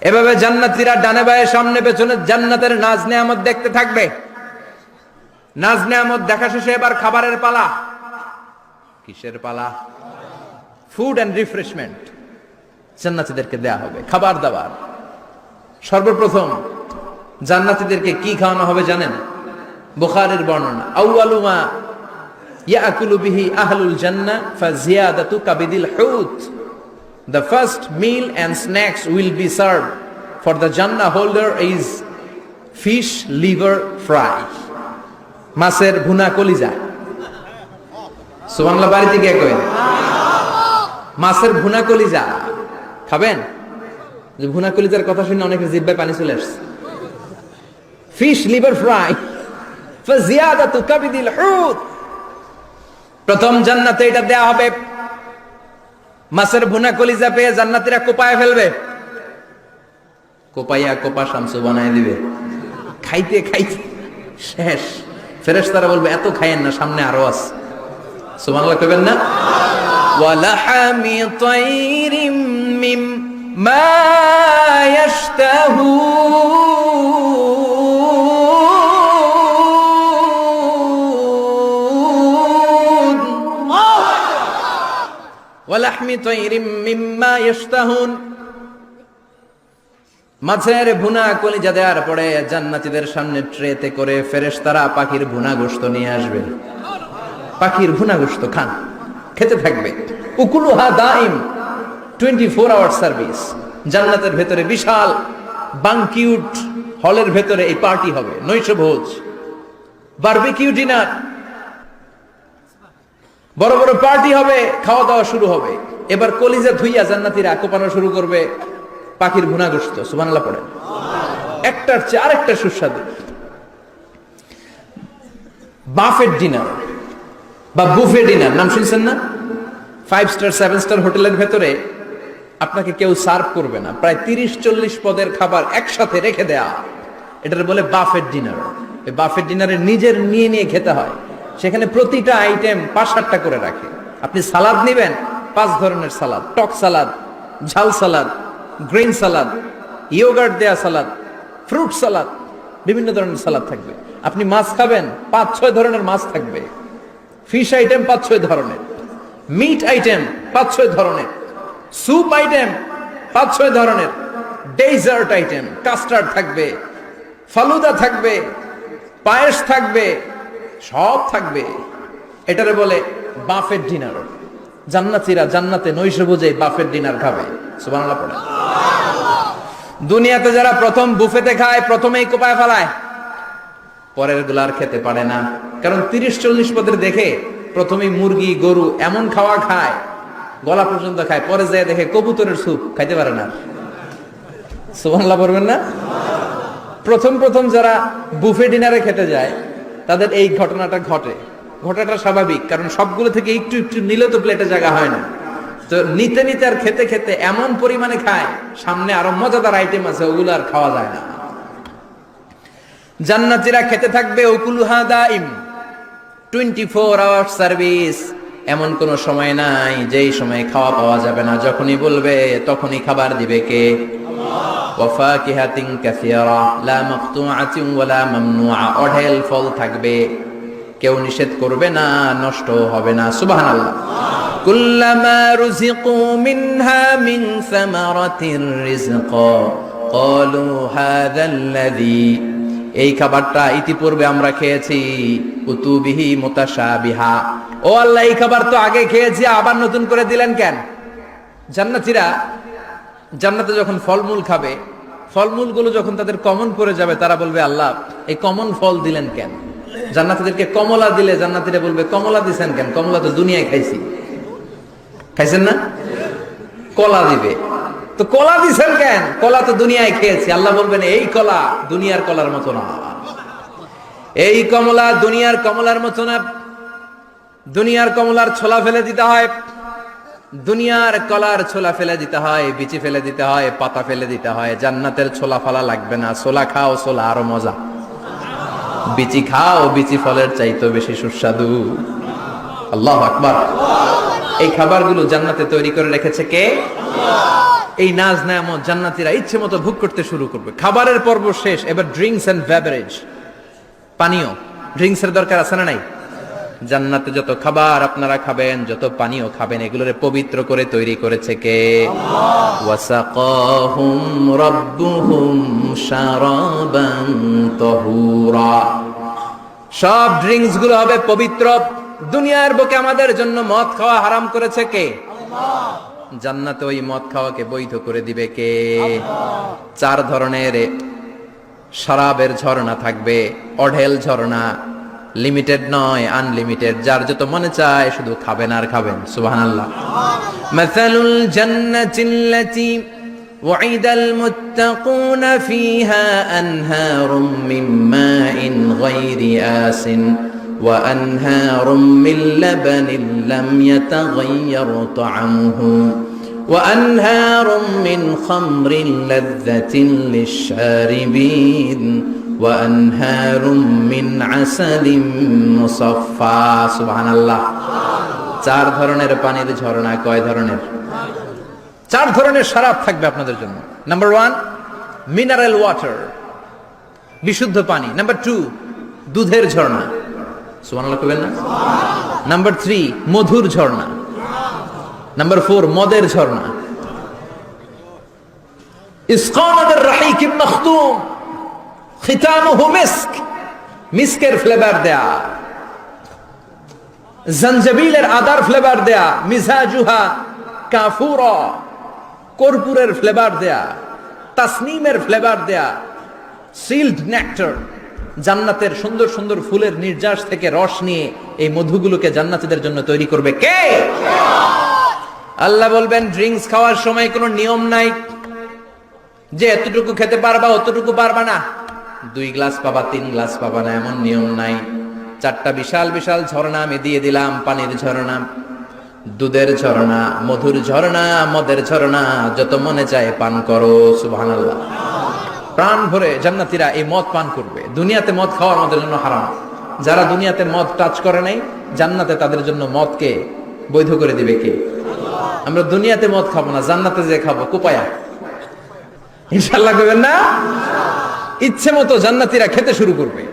এভাবে জান্নাতীরা ডানে বায়ে সামনে পেছনে জান্নাতের নাজ নেয়ামত দেখতে থাকবে নাজ নেয়ামত দেখা শেষে এবার খাবারের পালা কিসের পালা ফুড এন্ড রিফ্রেশমেন্ট জান্নাতীদেরকে দেয়া হবে খাবার দাবার সর্বপ্রথম জান্নাতীদেরকে কি খাওয়ানো হবে জানেন বুখারীর বর্ণনা আউয়ালু মা ইয়াকুলু বিহি আহলুল জান্নাহ ফাজিয়াদাতু কাবিদিল হুত the first meal and snacks will be served for the jannah holder is fish liver fry মাছের ভুনা কলিজা সুবহানাল্লাহ বাড়িতে গিয়ে কইন মাছের ভুনা কলিজা খাবেন যে ভুনা কলিজার কথা শুনে অনেকের জিহ্বায় পানি চলে আসছে ফিশ লিভার ফ্রাই ফাজিয়াদাতু কাবিদিল হুত প্রথম জান্নাতে এটা দেয়া হবে মাছের ভুনা কলিজা পেয়ে জান্নাতীরা কোপায় ফেলবে কোপাইয়া কোপা শামসু বানায় দিবে খাইতে খাইতে শেষ ফেরেশতারা বলবে এত খাইয়েন না সামনে আরো আছে সুবহানাল্লাহ কইবেন না ওয়ালাহামি তাইরিম মিম্মা ইয়াশতাহুন ওয়ালাহমি তাইরিম মিম্মা ইয়াশতাহুন মাছের ভুনা কলিজা দেওয়ার পরে জান্নাতীদের সামনে ট্রেতে করে ফেরেশতারা পাখির ভুনা গোশত নিয়ে আসবে পাখির ভুনা গোশত খান খেতে থাকবে উকুলুহা দাইম 24 আওয়ার সার্ভিস জান্নাতের ভেতরে বিশাল বানকিউট হলের ভেতরে এই পার্টি হবে নৈশভোজ বারবিকিউ ডিনার বড় বড় পার্টি হবে খাওয়া দাওয়া শুরু হবে এবার কলিজা ধুইয়া জান্নাতীরা কোপানো শুরু করবে পাখির ভুনা গোশত সুবহানাল্লাহ পড়েন একটার চেয়ে আরেকটা সুস্বাদু বাফেট ডিনার বা বুফে ডিনার নাম শুনছেন না 5 স্টার 7 স্টার হোটেলের ভেতরে আপনাকে কেউ সার্ভ করবে না প্রায় 30-40 পদের খাবার একসাথে রেখে দেয়া এটার বলে বাফেট ডিনার এই বাফেট ডিনারে নিজের নিয়ে নিয়ে খেতে হয় সেখানে প্রতিটা আইটেম 5-7টা করে রাখে আপনি সালাদ নেবেন 5 ধরনের সালাদ টক সালাদ ঝাল সালাদ গ্রিন সালাদ ইয়োগার্ট দেয়া সালাদ ফ্রুট সালাদ বিভিন্ন ধরনের সালাদ থাকবে। আপনি মাছ খাবেন, 5-6 ধরনের মাছ থাকবে। ফিশ আইটেম 5-6 ধরনের, মিট আইটেম 5-6 ধরনের, স্যুপ আইটেম 5-6 ধরনের, ডেজার্ট আইটেম, কাস্টার্ড থাকবে, ফালুদা থাকবে, পায়েস থাকবে, সব থাকবে। এটারে বলে বাফেট ডিনার। জান্নাতীরা জান্নাতে নৈশভোজে বাফেট ডিনার খাবে। সুবহানাল্লাহ পড়ে। দুনিয়াতে যারা প্রথম বুফেতে খায়, প্রথমেই কোপায় ফেলায়, পরের গুলার খেতে পারে না। কারণ 30-40 পদের দেখে প্রথমেই মুরগি গরু এমন খাওয়া খায়, গলা পর্যন্ত খায়, পরে যায় দেখে কবুতরের স্যুপ খাইতে পারে না। সুবহানাল্লাহ পড়বেন না? প্রথম প্রথম যারা বুফে ডিনারে খেতে যায় তাদের এই ঘটনাটা ঘটে। ঘটাটা স্বাভাবিক, কারণ সবগুলো থেকে একটু একটু নিলে তো প্লেটে জায়গা হয় না। তো নিতে নিতে আর খেতে খেতে এমন পরিমাণে খায়, সামনে আরো মজাদার আইটেম আছে, ওগুলো আর খাওয়া যায় না। জান্নাতীরা খেতে থাকবে উকুলুহা দাইম, 24 আওয়ার সার্ভিস। এমন কোন সময় নাই যেই সময় খাওয়া পাওয়া যাবে না। যখনই বলবে তখনই খাবার দিবে কে? ওয়াফাকিহাতিন কাসীরা লা মাকতুআতিন ওয়ালা মামনুআ। অঢেল ফল থাকবে, কেউ নিষেধ করবে না, নষ্ট হবে না। সুবহানাল্লাহ। কুল্লামা রুজিকু মিনহা মিন সামারাতির রিজকা ক্বালু হাযাল্লাযী, এই খাবারটা ইতিপূর্বে আমরা খেয়েছি, উতুবিহি মুতাশাবিহা। ও আল্লাহ, এই খাবার তো আগে খেয়েছি, আবার নতুন করে দিলেন কেন? জান্নাতীরা জান্নাতে যখন ফলমূল খাবে, ফলমূলগুলো যখন তাদের কমন পড়ে যাবে, তারা বলবে আল্লাহ এই কমন ফল দিলেন কেন? জান্নাতীদেরকে কমলা দিলে জান্নাতীরা বলবে কমলা দিছেন কেন? কমলা তো দুনিয়ায় খাইছি। খাইছেন না? কলা দিবে, তো কলা দিছেন কেন? কলা তো দুনিয়ায় খেয়েছি। আল্লাহ বলবেন এই কলা দুনিয়ার কলার মতো না, এই কমলা দুনিয়ার কমলার মতো না। দুনিয়ার কমলার ছোলা ফেলে দিতে হয়, দুনিয়ার কলার ছোলা ফেলে দিতে হয়, বিচি ফেলে দিতে হয়, পাতা ফেলে দিতে হয়। জান্নাতের ছোলা ফালা লাগবে না। ছোলা খাও, ছোলা আরো মজা। বিচি খাও, বিচি ফলের চাইতে বেশি সুস্বাদু। আল্লাহু আকবার। এই খাবারগুলো জান্নাতে তৈরি করে রেখেছে কে? এই নাজ নেয়ামত জান্নাতীরা ইচ্ছে মতো ভোগ করতে শুরু করবে। খাবারের পর্ব শেষ, এবার ড্রিঙ্কস এন্ড বেভারেজ, পানীয়। ড্রিঙ্কস এর দরকার আছে না নাই? জান্নাতে যত খাবার আপনারা খাবেন, যত পানীয় খাবেন, এগুলোরে পবিত্র করে তৈরি করেছে কে? ওয়াসাকাহুম রাব্বুহুম শারাবান তাহুরা। সব ড্রিঙ্কস গুলো হবে পবিত্র। দুনিয়ার বুকে আমাদের জন্য মদ খাওয়া হারাম করেছে কে? আল্লাহ। জান্নাতে ওই মদ খাওয়াকে বৈধ করে দিবে কে? আল্লাহ। 4 ধরনের শরাবের ঝর্ণা থাকবে, অঢেল ঝর্ণা, লিমিটেড নয়, আনলিমিটেড। যার যত মনে চায় শুধু খাবেন আর খাবেন। সুবহানাল্লাহ। মাসালুল জান্নাতিল্লাতী ওয়াইদাল মুত্তাকুনা ফিহা আনহারুম মিন মাইন গায়রি আসিন ওয়া আনহারুম মিন লাবানিন লাম ইয়াতাগায়্যার তা'আমুহু ওয়া আনহারুম মিন খামরিন লাযযাতিন লিশ-শারিবিন وأنهار من عسل مصفى سبحان الله। 4 ধরনের পানির ঝর্ণা। কয় ধরনের? 4 ধরনের শরাব থাকবে আপনাদের জন্য। নাম্বার 1 মিনারেল ওয়াটার, বিশুদ্ধ পানি। নাম্বার 2 দুধের ঝর্ণা। সুবহানাল্লাহ কইবেন না? নাম্বার 3 মধুর ঝর্ণা। নাম্বার 4 মদের ঝর্ণা। ইসকানাদের রাহিকিম মখতুম খিতামুহু মিস্ক, মিস্কের ফ্লেভার দেয়া। জঞ্জবিলের আদার ফ্লেভার দেয়া। মিজাজুহা কাফুরা, কর্পূরের ফ্লেভার দেয়া। তাসনিমের ফ্লেভার দেয়া। সিল্ড নেক্টার, জান্নাতের সুন্দর সুন্দর ফুলের নির্যাস থেকে রস নিয়ে এই মধুগুলোকে জান্নাতীদের জন্য তৈরি করবে কে? আল্লাহ বলবেন ড্রিঙ্কস খাওয়ার সময় কোনো নিয়ম নাই যে এতটুকু খেতে পারবা অতটুকু পারবা না, 2 গ্লাস পাবা 3 গ্লাস পাবা না, এমন নিয়ম নাই। 4টা বিশাল বিশাল ঝর্ণা আমি দিয়ে দিলাম। পানির ঝর্ণা, দুধের ঝর্ণা, মধুর ঝর্ণা, মদের ঝর্ণা। যত মনে চায় পান করো। সুবহানাল্লাহ। প্রাণ ভরে জান্নাতীরা এই মদ পান করবে। দুনিয়াতে মদ খাওয়া আমাদের জন্য হারাম। যারা দুনিয়াতে মদ টাচ করে নাই, জান্নাতে তাদের জন্য মদকে বৈধ করে দিবে কে? আমরা দুনিয়াতে মদ খাবো না, জান্নাতে যে খাবো কোপায়া। ইনশাআল্লাহ কইবেন না? ইচ্ছে মতো জান্নাতীরা খেতে শুরু করবে,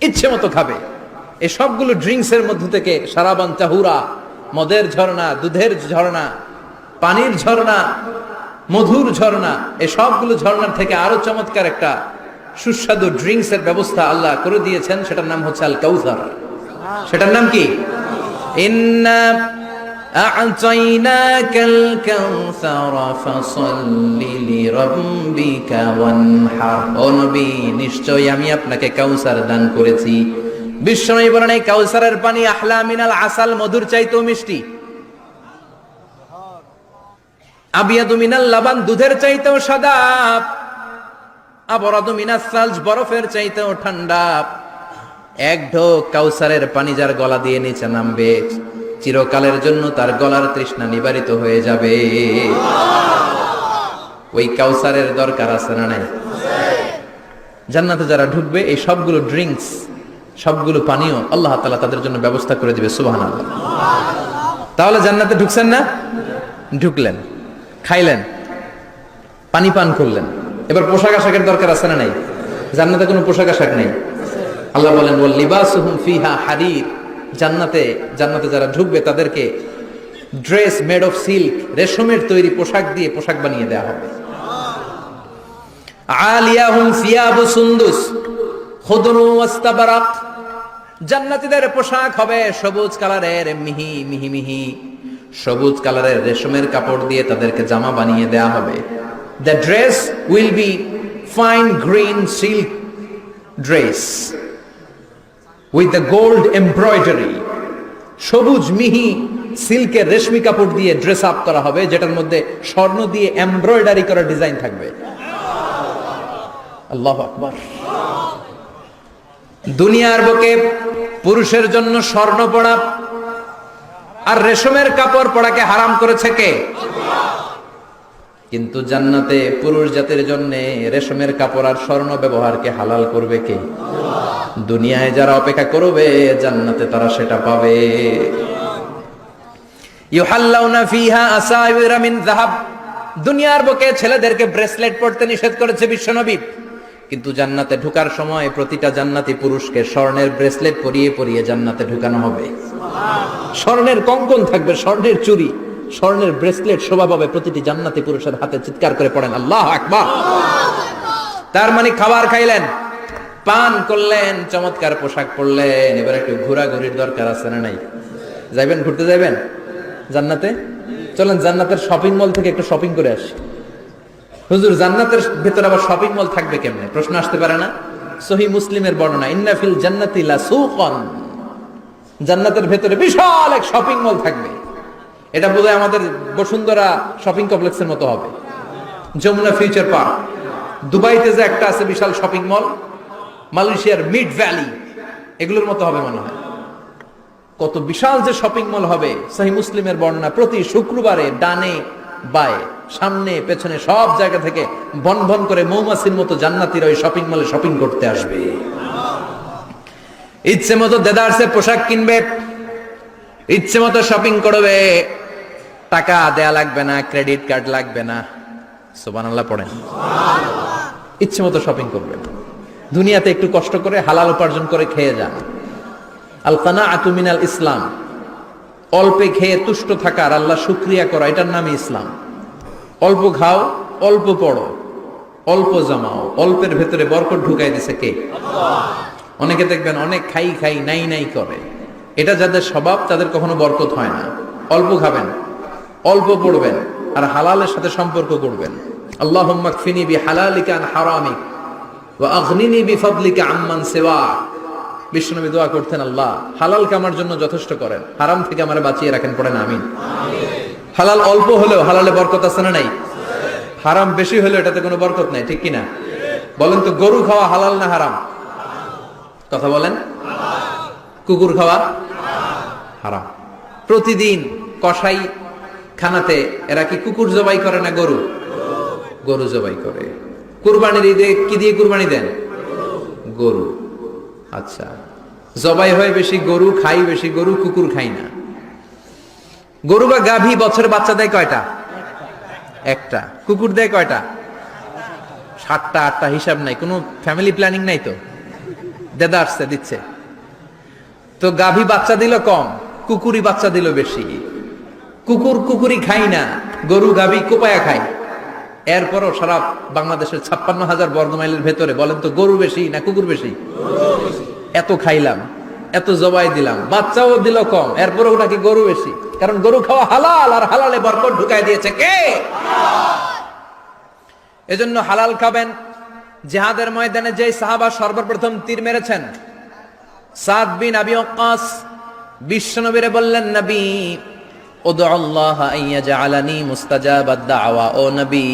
ইচ্ছে মতো খাবে। এই সবগুলো ড্রিঙ্কস এর মধ্য থেকে সারাবান তাহুরা, মদের ঝর্ণা, দুধের ঝর্ণা, পানির ঝর্ণা, মধুর ঝর্ণা, এই সবগুলো ঝর্ণার থেকে আরো চমৎকার একটা সুস্বাদু ড্রিঙ্কস এর ব্যবস্থা আল্লাহ করে দিয়েছেন। সেটার নাম হচ্ছে আল কাউসার। সেটার নাম কি? ইন্না আ'তাইনাকাল কাউসার ফাসাল্লি লিরাব্বিকা ওয়ানহার। ও নবী, নিশ্চয়ই আমি আপনাকে কাউসার দান করেছি। বিশ্বনবী বলেন, এই কাউসারের পানি আহলা মিনাল আসাল, মধুর চাইতেও মিষ্টি। আবিয়াদু মিনাল লাবান, দুধের চাইতেও সাদা। আবরাদু মিনাস সালজ, বরফের চাইতেও ঠান্ডা। এক ঢোক কাউসারের পানি যার গলা দিয়ে নিচে নামবে, চিরকালের জন্য তার গলার তৃষ্ণা নিবারিত হয়ে যাবে। ওই কাউসারের দরকার আছে না নাই? জান্নাতে যারা ঢুকবে এই সবগুলো ড্রিঙ্কস, সবগুলো পানীয় আল্লাহ তাআলা তাদের জন্য ব্যবস্থা করে দিবে। সুবহানাল্লাহ। তাহলে জান্নাতে ঢুকছেন না? ঢুকলেন, খাইলেন, পানি পান করলেন, এবার পোশাক আশাকের দরকার আছে না নাই? জান্নাতে কোনো পোশাক আশাক নেই। আল্লাহ বলেন, ওয়াল লিবাসুহুম ফিহা হারির। জান্নাতে যারা ঢুকবে তাদেরকে ড্রেস মেড অফ সিল্ক, রেশমের তৈরি পোশাক দিয়ে পোশাক বানিয়ে দেওয়া হবে। আলিয়াহুম সিয়াবু সুন্দুস খুদরু ওয়াস্তাবরাক। জান্নাতীদের পোশাক হবে সবুজ কালারের, মিহি মিহি মিহি সবুজ কালারের রেশমের কাপড় দিয়ে তাদেরকে জামা বানিয়ে দেওয়া হবে। The dress will be fine green silk dress with the gold embroidery. সবুজ মিহি সিল্কের রেশমি কাপড় দিয়ে ড্রেস আপ করা হবে, যেটার মধ্যে স্বর্ণ দিয়ে এমব্রয়ডারি করা ডিজাইন থাকবে। আল্লাহু আকবার। দুনিয়ার বুকে পুরুষের জন্য স্বর্ণ পরা আর রেশমের কাপড় পরাকে হারাম করেছে কে? কিন্তু জান্নাতে পুরুষ জাতির জন্য রেশমের কাপড় আর স্বর্ণ ব্যবহারকে হালাল করবে কে? দুনিয়ায় যারা অপেক্ষা করবে জান্নাতে তারা সেটা পাবে। ইউহাল্লাউনা ফিহা আসাইরা মিন যাহাব। দুনিয়ার বুকে ছেলেদেরকে ব্রেসলেট পরতে নিষেধ করেছে বিশ্বনবী, কিন্তু জান্নাতে ঢোকার সময় প্রতিটা জান্নাতি পুরুষকে স্বর্ণের ব্রেসলেট পরিয়ে পরিয়ে জান্নাতে ঢুকানো হবে। স্বর্ণের কঙ্কন থাকবে, স্বর্ণের চুড়ি, স্বর্ণের ব্রেসলেট শোভা পাবে প্রতিটি জান্নাতি পুরুষের হাতে। চিৎকার করে পড়েন আল্লাহু আকবার। তার মানে খাবার খাইলেন, পান করলেন, চমৎকার পোশাক পরলেন, এবার একটু ঘোরাঘুরির দরকার আছে না নাই? যাইবেন, ঘুরতে যাইবেন জান্নাতে? চলেন জান্নাতের শপিং মল থেকে একটু শপিং করে আসি। হুজুর, জান্নাতের ভেতরে আবার শপিং মল থাকবে কেমনে? প্রশ্ন আসতে পারে না? সহিহ মুসলিমের বর্ণনা, ইন্না ফিল জান্নাতি লাসুকান। জান্নাতের ভেতরে বিশাল এক শপিং মল থাকবে। এটা বোধহয় আমাদের বসুন্ধরা শপিং কমপ্লেক্সের মতো হবে, যমুনা ফিউচার পার্ক। দুবাইতে যে একটা আছে বিশাল শপিং মল, মালয়েশিয়ার মিড ভ্যালি, এগুলোর মতো হবে মনে হয়। কত বিশাল যে শপিং মল হবে। সহিহ মুসলিমের বর্ণনা, প্রতি শুক্রবারে ডানে বায়ে সামনে পেছনে সব জায়গা থেকে বন বন করে মৌমাছির মতো জান্নাতীরা ওই শপিং মলে শপিং করতে আসবে। ইচ্ছে মতো দেদারসে পোশাক কিনবে, ইচ্ছে মতো শপিং করবে, টাকা দেয়া লাগবে না, ক্রেডিট কার্ড লাগবে না। সুবহানাল্লাহ পড়েন। ইচ্ছে মতো শপিং করবে। দুনিয়াতে একটু কষ্ট করে হালাল উপার্জন করে খেয়ে যান। আল কানাআতু মিনাল ইসলাম। অল্পে খেয়ে তুষ্ট থাকার, আল্লাহ শুকরিয়া করা, এটার নামই ইসলাম। অল্প খাও, অল্প পড়ো, অল্প জমাও, অল্পের ভেতরে বরকত ঢুকাই দিছে কে? অনেকে দেখবেন অনেক খাই খাই নাই নাই করে, এটা যাদের স্বভাব তাদের কখনো বরকত হয় না। অল্প খাবেন, অল্প পড়বেন, আর হালালের সাথে সম্পর্ক করবেন। আল্লাহুম্মা কফিনি বিহালালিকা আন হারামিক ওয়া আগনিনি বিফাদলিকা আম্মান সিওয়াক। বিশ্বনবী দোয়া করতেন, আল্লাহ হালালকে আমার জন্য যথেষ্ট করেন, হারাম থেকে আমারে বাঁচিয়ে রাখেন। পড়েন আমিন। হালাল অল্প হলেও হালালে বরকত আছে না নাই? হারাম বেশি হলেও এটাতে কোনো বরকত নাই, ঠিক কিনা? বলেন তো, গরু খাওয়া হালাল না হারাম? কথা বলেন। কুকুর খাওয়া হারাম। প্রতিদিন কসাই খানাতে এরা কি কুকুর জবাই করে না গরু? গরু জবাই করে। কুরবানির ঈদে কি দিয়ে কুরবানি দেন? গরু। আচ্ছা, জবাই হয় বেশি গরু, খাই বেশি গরু, কুকুর খাই না। গরু বা গাভী বছরে বাচ্চা দেয় কয়টা? একটা। কুকুর দেয় কয়টা? 7টা 8টা হিসাব নাই, কোনো ফ্যামিলি প্ল্যানিং নাই তো, দেদা আসছে দিচ্ছে। তো গাভী বাচ্চা দিল কম, কুকুরি বাচ্চা দিল বেশি। কুকুরি খাই না, গরু গাভী কোপায়া খায়। এরপরও সারা বাংলাদেশের 56,000 বর্গমাইলের ভেতরে বলেন তো গরু বেশি না কুকুর বেশি? এত খাইলাম, এত জবাই দিলাম, বাচ্চাও দিল কম, এরপরও নাকি গরু বেশি। কারণ গরু খাওয়া হালাল, আর হালালে বরকত ঢুকাই দিয়েছে কে? এজন্য হালাল খাবেন। জিহাদের ময়দানে যে সাহাবা সর্বপ্রথম তীর মেরেছেন, সাদ বিন আবি ওয়াক্কাস, বিশ্বনবীরে বললেন, নবী উদউল্লাহ আইয়াজআলানি মুস্তাজাবাদ দাওয়া, ও নবী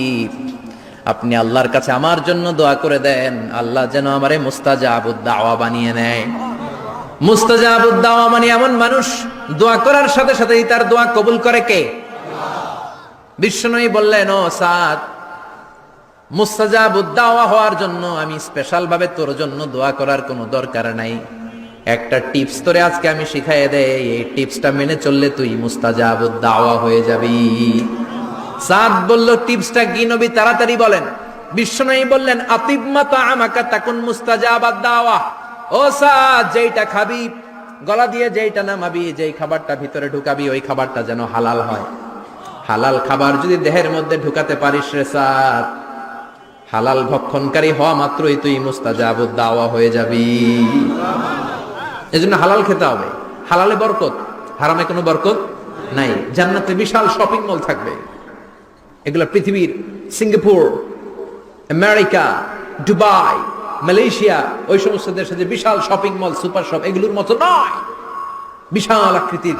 আপনি আল্লাহর কাছে আমার জন্য দোয়া করে দেন, আল্লাহ যেন আমারে মুস্তাজাবুদ দাওয়া বানিয়ে নেয়। মুস্তাজাবুদ দাওয়া মানে এমন মানুষ দোয়া করার সাথে সাথেই তার দোয়া কবুল করে কে? বিশ্বনবী বললেন, ও সাদ, মুস্তাজাবুদ দাওয়া হওয়ার জন্য আমি স্পেশাল ভাবে তোর জন্য দোয়া করার কোনো দরকার নাই। একটা টিপস তোরে আজকে আমি শিখাইয়ে দেই, এই টিপসটা মেনে চললে তুই মুস্তাজাবুদ দাওয়া হয়ে যাবি। সাদ বলল, টিপসটা কি নবী? তাড়াতাড়ি বলেন। বিশ্বনবী বললেন, আতিব মা তাআমাকা তাকুন মুস্তাজাবাদ দাওয়া। ও সাদ, যেইটা খাবি, গলা দিয়ে যেইটা নামাবি, যেই খাবারটা ভিতরে ঢুকাবি, ওই খাবারটা যেন হালাল হয়। হালাল খাবার যদি দেহের মধ্যে ঢুকাতে পারিস রে সাদ, হালাল ভক্ষণকারী হওয়া মাত্রই তুই মুস্তাজাবুদ দাওয়া হয়ে যাবি। এজন্য হালাল খেতে হবে। হালালে বরকত, হারামে কোনো বরকত নাই। জান্নাতে বিশাল শপিং মল থাকবে। এগুলো পৃথিবীর সিঙ্গাপুর, আমেরিকা, দুবাই, মালয়েশিয়া, ওই সমস্ত দেশে যে বিশাল শপিং মল, সুপার শপ, এগুলোর মতো নয়। বিশাল আকৃতির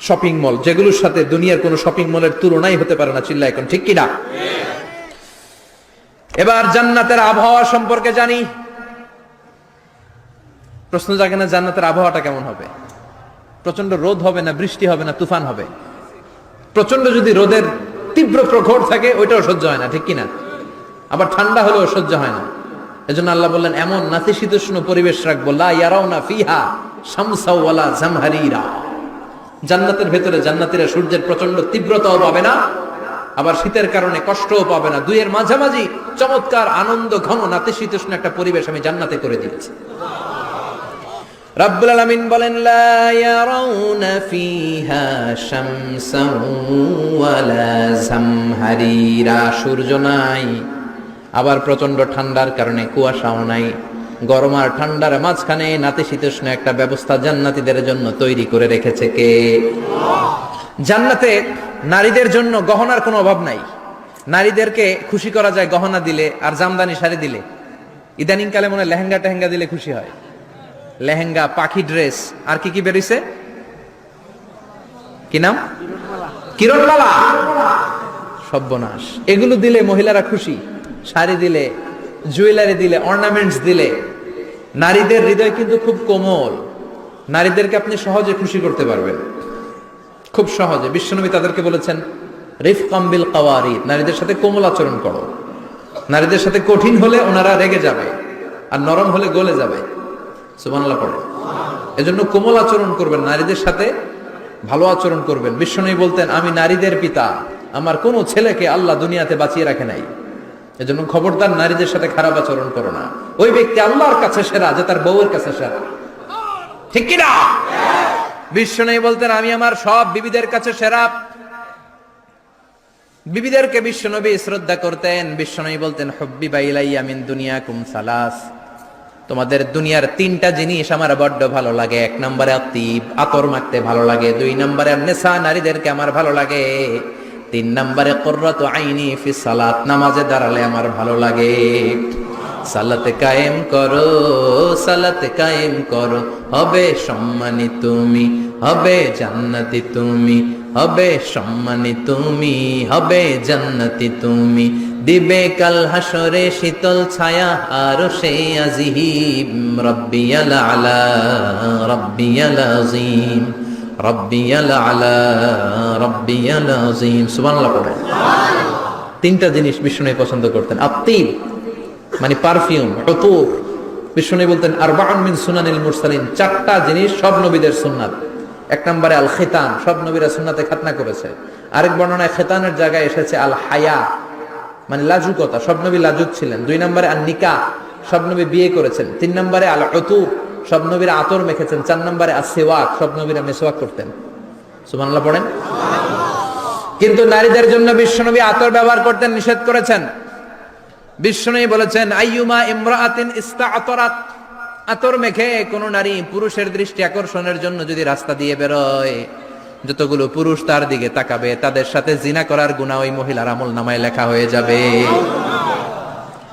শপিং মল, যেগুলোর সাথে দুনিয়ার কোনো শপিং মলের তুলনাই হতে পারে না। চিল্লা এখন ঠিক কিনা? এবার জান্নাতের আবহাওয়া সম্পর্কে জানি। প্রশ্ন জাগে না, জান্নাতের আবহাওয়াটা কেমন হবে? প্রচন্ড রোদ হবে না বৃষ্টি হবে না তুফান হবে? প্রচন্ড যদি রোদের তীব্র প্রখর থাকে ওইটাও সহ্য হয় না, ঠিক কিনা? আবার ঠান্ডা হলেও সহ্য হয় না। এজন্য আল্লাহ বললেন, এমন নাতিশীতোষ্ণ পরিবেশ রাখবো, লা ইয়ারাউনা ফিহা শামসা ওয়ালা জামহারিরা। জান্নাতের ভেতরে জান্নাতীরা সূর্যের প্রচন্ড তীব্রতাও পাবে না, আবার শীতের কারণে কষ্টও পাবে না। দুইয়ের মাঝামাঝি চমৎকার আনন্দ ঘন নাতিশীতোষ্ণ একটা পরিবেশ আমি জান্নাতে করে দিয়েছি। রাব্বুল আলামিন বলেন, লা ইয়ারাউনা ফিহা শামসান ওয়ালা জামহারিরা। সূর্য নাই, আবার প্রচন্ড ঠান্ডার কারণে কুয়াশাও নাই। গরম আর ঠান্ডার মাঝখানে নাতিশীতোষ্ণ একটা ব্যবস্থা জান্নাতীদের জন্য তৈরি করে রেখেছে কে? জান্নাতে নারীদের জন্য গহনার কোনো অভাব নাই। নারীদেরকে খুশি করা যায় গহনা দিলে আর জামদানি শাড়ি দিলে। ইদানিং কালে মনে লেহেঙ্গা টেহেঙ্গা দিলে খুশি হয়। লেহেঙ্গা, পাখি ড্রেস, আর কি কি বেরিয়েছে, কি নাম? কিরণমালা, সর্বনাশ। এগুলো দিলে মহিলারা খুশি। শাড়ি দিলে, জুয়েলারি দিলে, অর্নামেন্টস দিলে। নারীদের হৃদয় কিন্তু খুব কোমল। নারীদেরকে আপনি সহজে খুশি করতে পারবেন, খুব সহজে। বিশ্বনবী তাদেরকে বলেছেন, রিফকাম বিল কাওয়ারিদ, নারীদের সাথে কোমল আচরণ করো। নারীদের সাথে কঠিন হলে ওনারা রেগে যাবে, আর নরম হলে গলে যাবে। সুবহানাল্লাহ পড়ে। এজন্য কোমল আচরণ করবেন, নারীদের সাথে ভালো আচরণ করবেন। বিশ্বনবী বলতেন, আমি নারীদের পিতা, আমার কোন ছেলেকে আল্লাহ দুনিয়াতে বাঁচিয়ে রাখে নাই। এজন্য খবরদার নারীদের সাথে খারাপ আচরণ করো না। ওই ব্যক্তি আল্লাহর কাছে সেরা যে তার বউয়ের কাছে সেরা, ঠিক কিনা? বিশ্বনবী বলতেন, আমি আমার সব বিবিদের কাছে সেরা। বিবিদেরকে বিশ্বনবী শ্রদ্ধা করতেন। বিশ্বনবী বলতেন, হুব্বিবা ইলাইয়া মিন দুনিয়াকুম সালাস, তোমাদের দুনিয়ার 3টা জিনিস আমার বড্ড ভালো লাগে। 1 নম্বরে আতিব, আতর মাখতে ভালো লাগে। 2 নম্বরে নেসা, নারীদেরকে আমার ভালো লাগে। 3 নম্বরে কুররাতু আইনি ফি সালাত, নামাজে দাঁড়ালে আমার ভালো লাগে। সালাতে কায়েম করো, সালাতে কায়েম করো, হবে সম্মানী তুমি, হবে জান্নাতি তুমি, হবে সম্মানী তুমি, হবে জান্নাতি তুমি। দিবে কাল হাসরে শীতল ছায়া আরশে আজিম। রব্বিয়াল আলা, রব্বিয়াল আযীম, রব্বিয়াল আলা, রব্বিয়াল আযীম। সুবহানাল্লাহ পড়েন। 3টা জিনিস বিষ্ণু পছন্দ করতেন। আত্তিব মানে পারফিউম, উতুর। বিষ্ণু বলতেন, আরবাউন মিন সুনানিল মুরসালিন, 4টা জিনিস সব নবীদের সুন্নাত। 1 নম্বরে আল খিতান, সব নবীরা সুন্নাতে খাতনা করেছে। আরেক বর্ণনায় খিতানের জায়গায় এসেছে আল হায়া, মানে লাজুকতা, সব নবী লাজুক ছিলেন। 2 নম্বরে আন নিকাহ, সব নবী বিয়ে করেছেন। 3 নম্বরে আল উতুব, সব নবীরা আতর মেখেছেন। 4 নম্বরে আসওয়াক, সব নবীরা মিসওয়াক করতেন। সুবহানাল্লাহ পড়েন। কিন্তু নারীদের জন্য বিশ্বনবী আতর ব্যবহার করতে নিষেধ করেছেন। বিশ্বনবী বলেছেন আইয়ুমা ইমরাআতিন ইস্তাআতারাত, আতর মেখে কোন নারী পুরুষের দৃষ্টি আকর্ষণের জন্য যদি রাস্তা দিয়ে বেরোয়, যতগুলো পুরুষ তার দিকে তাকাবে তাদের সাথে জিনা করার গুনাহ ওই মহিলার আমলনামায় লেখা হয়ে যাবে।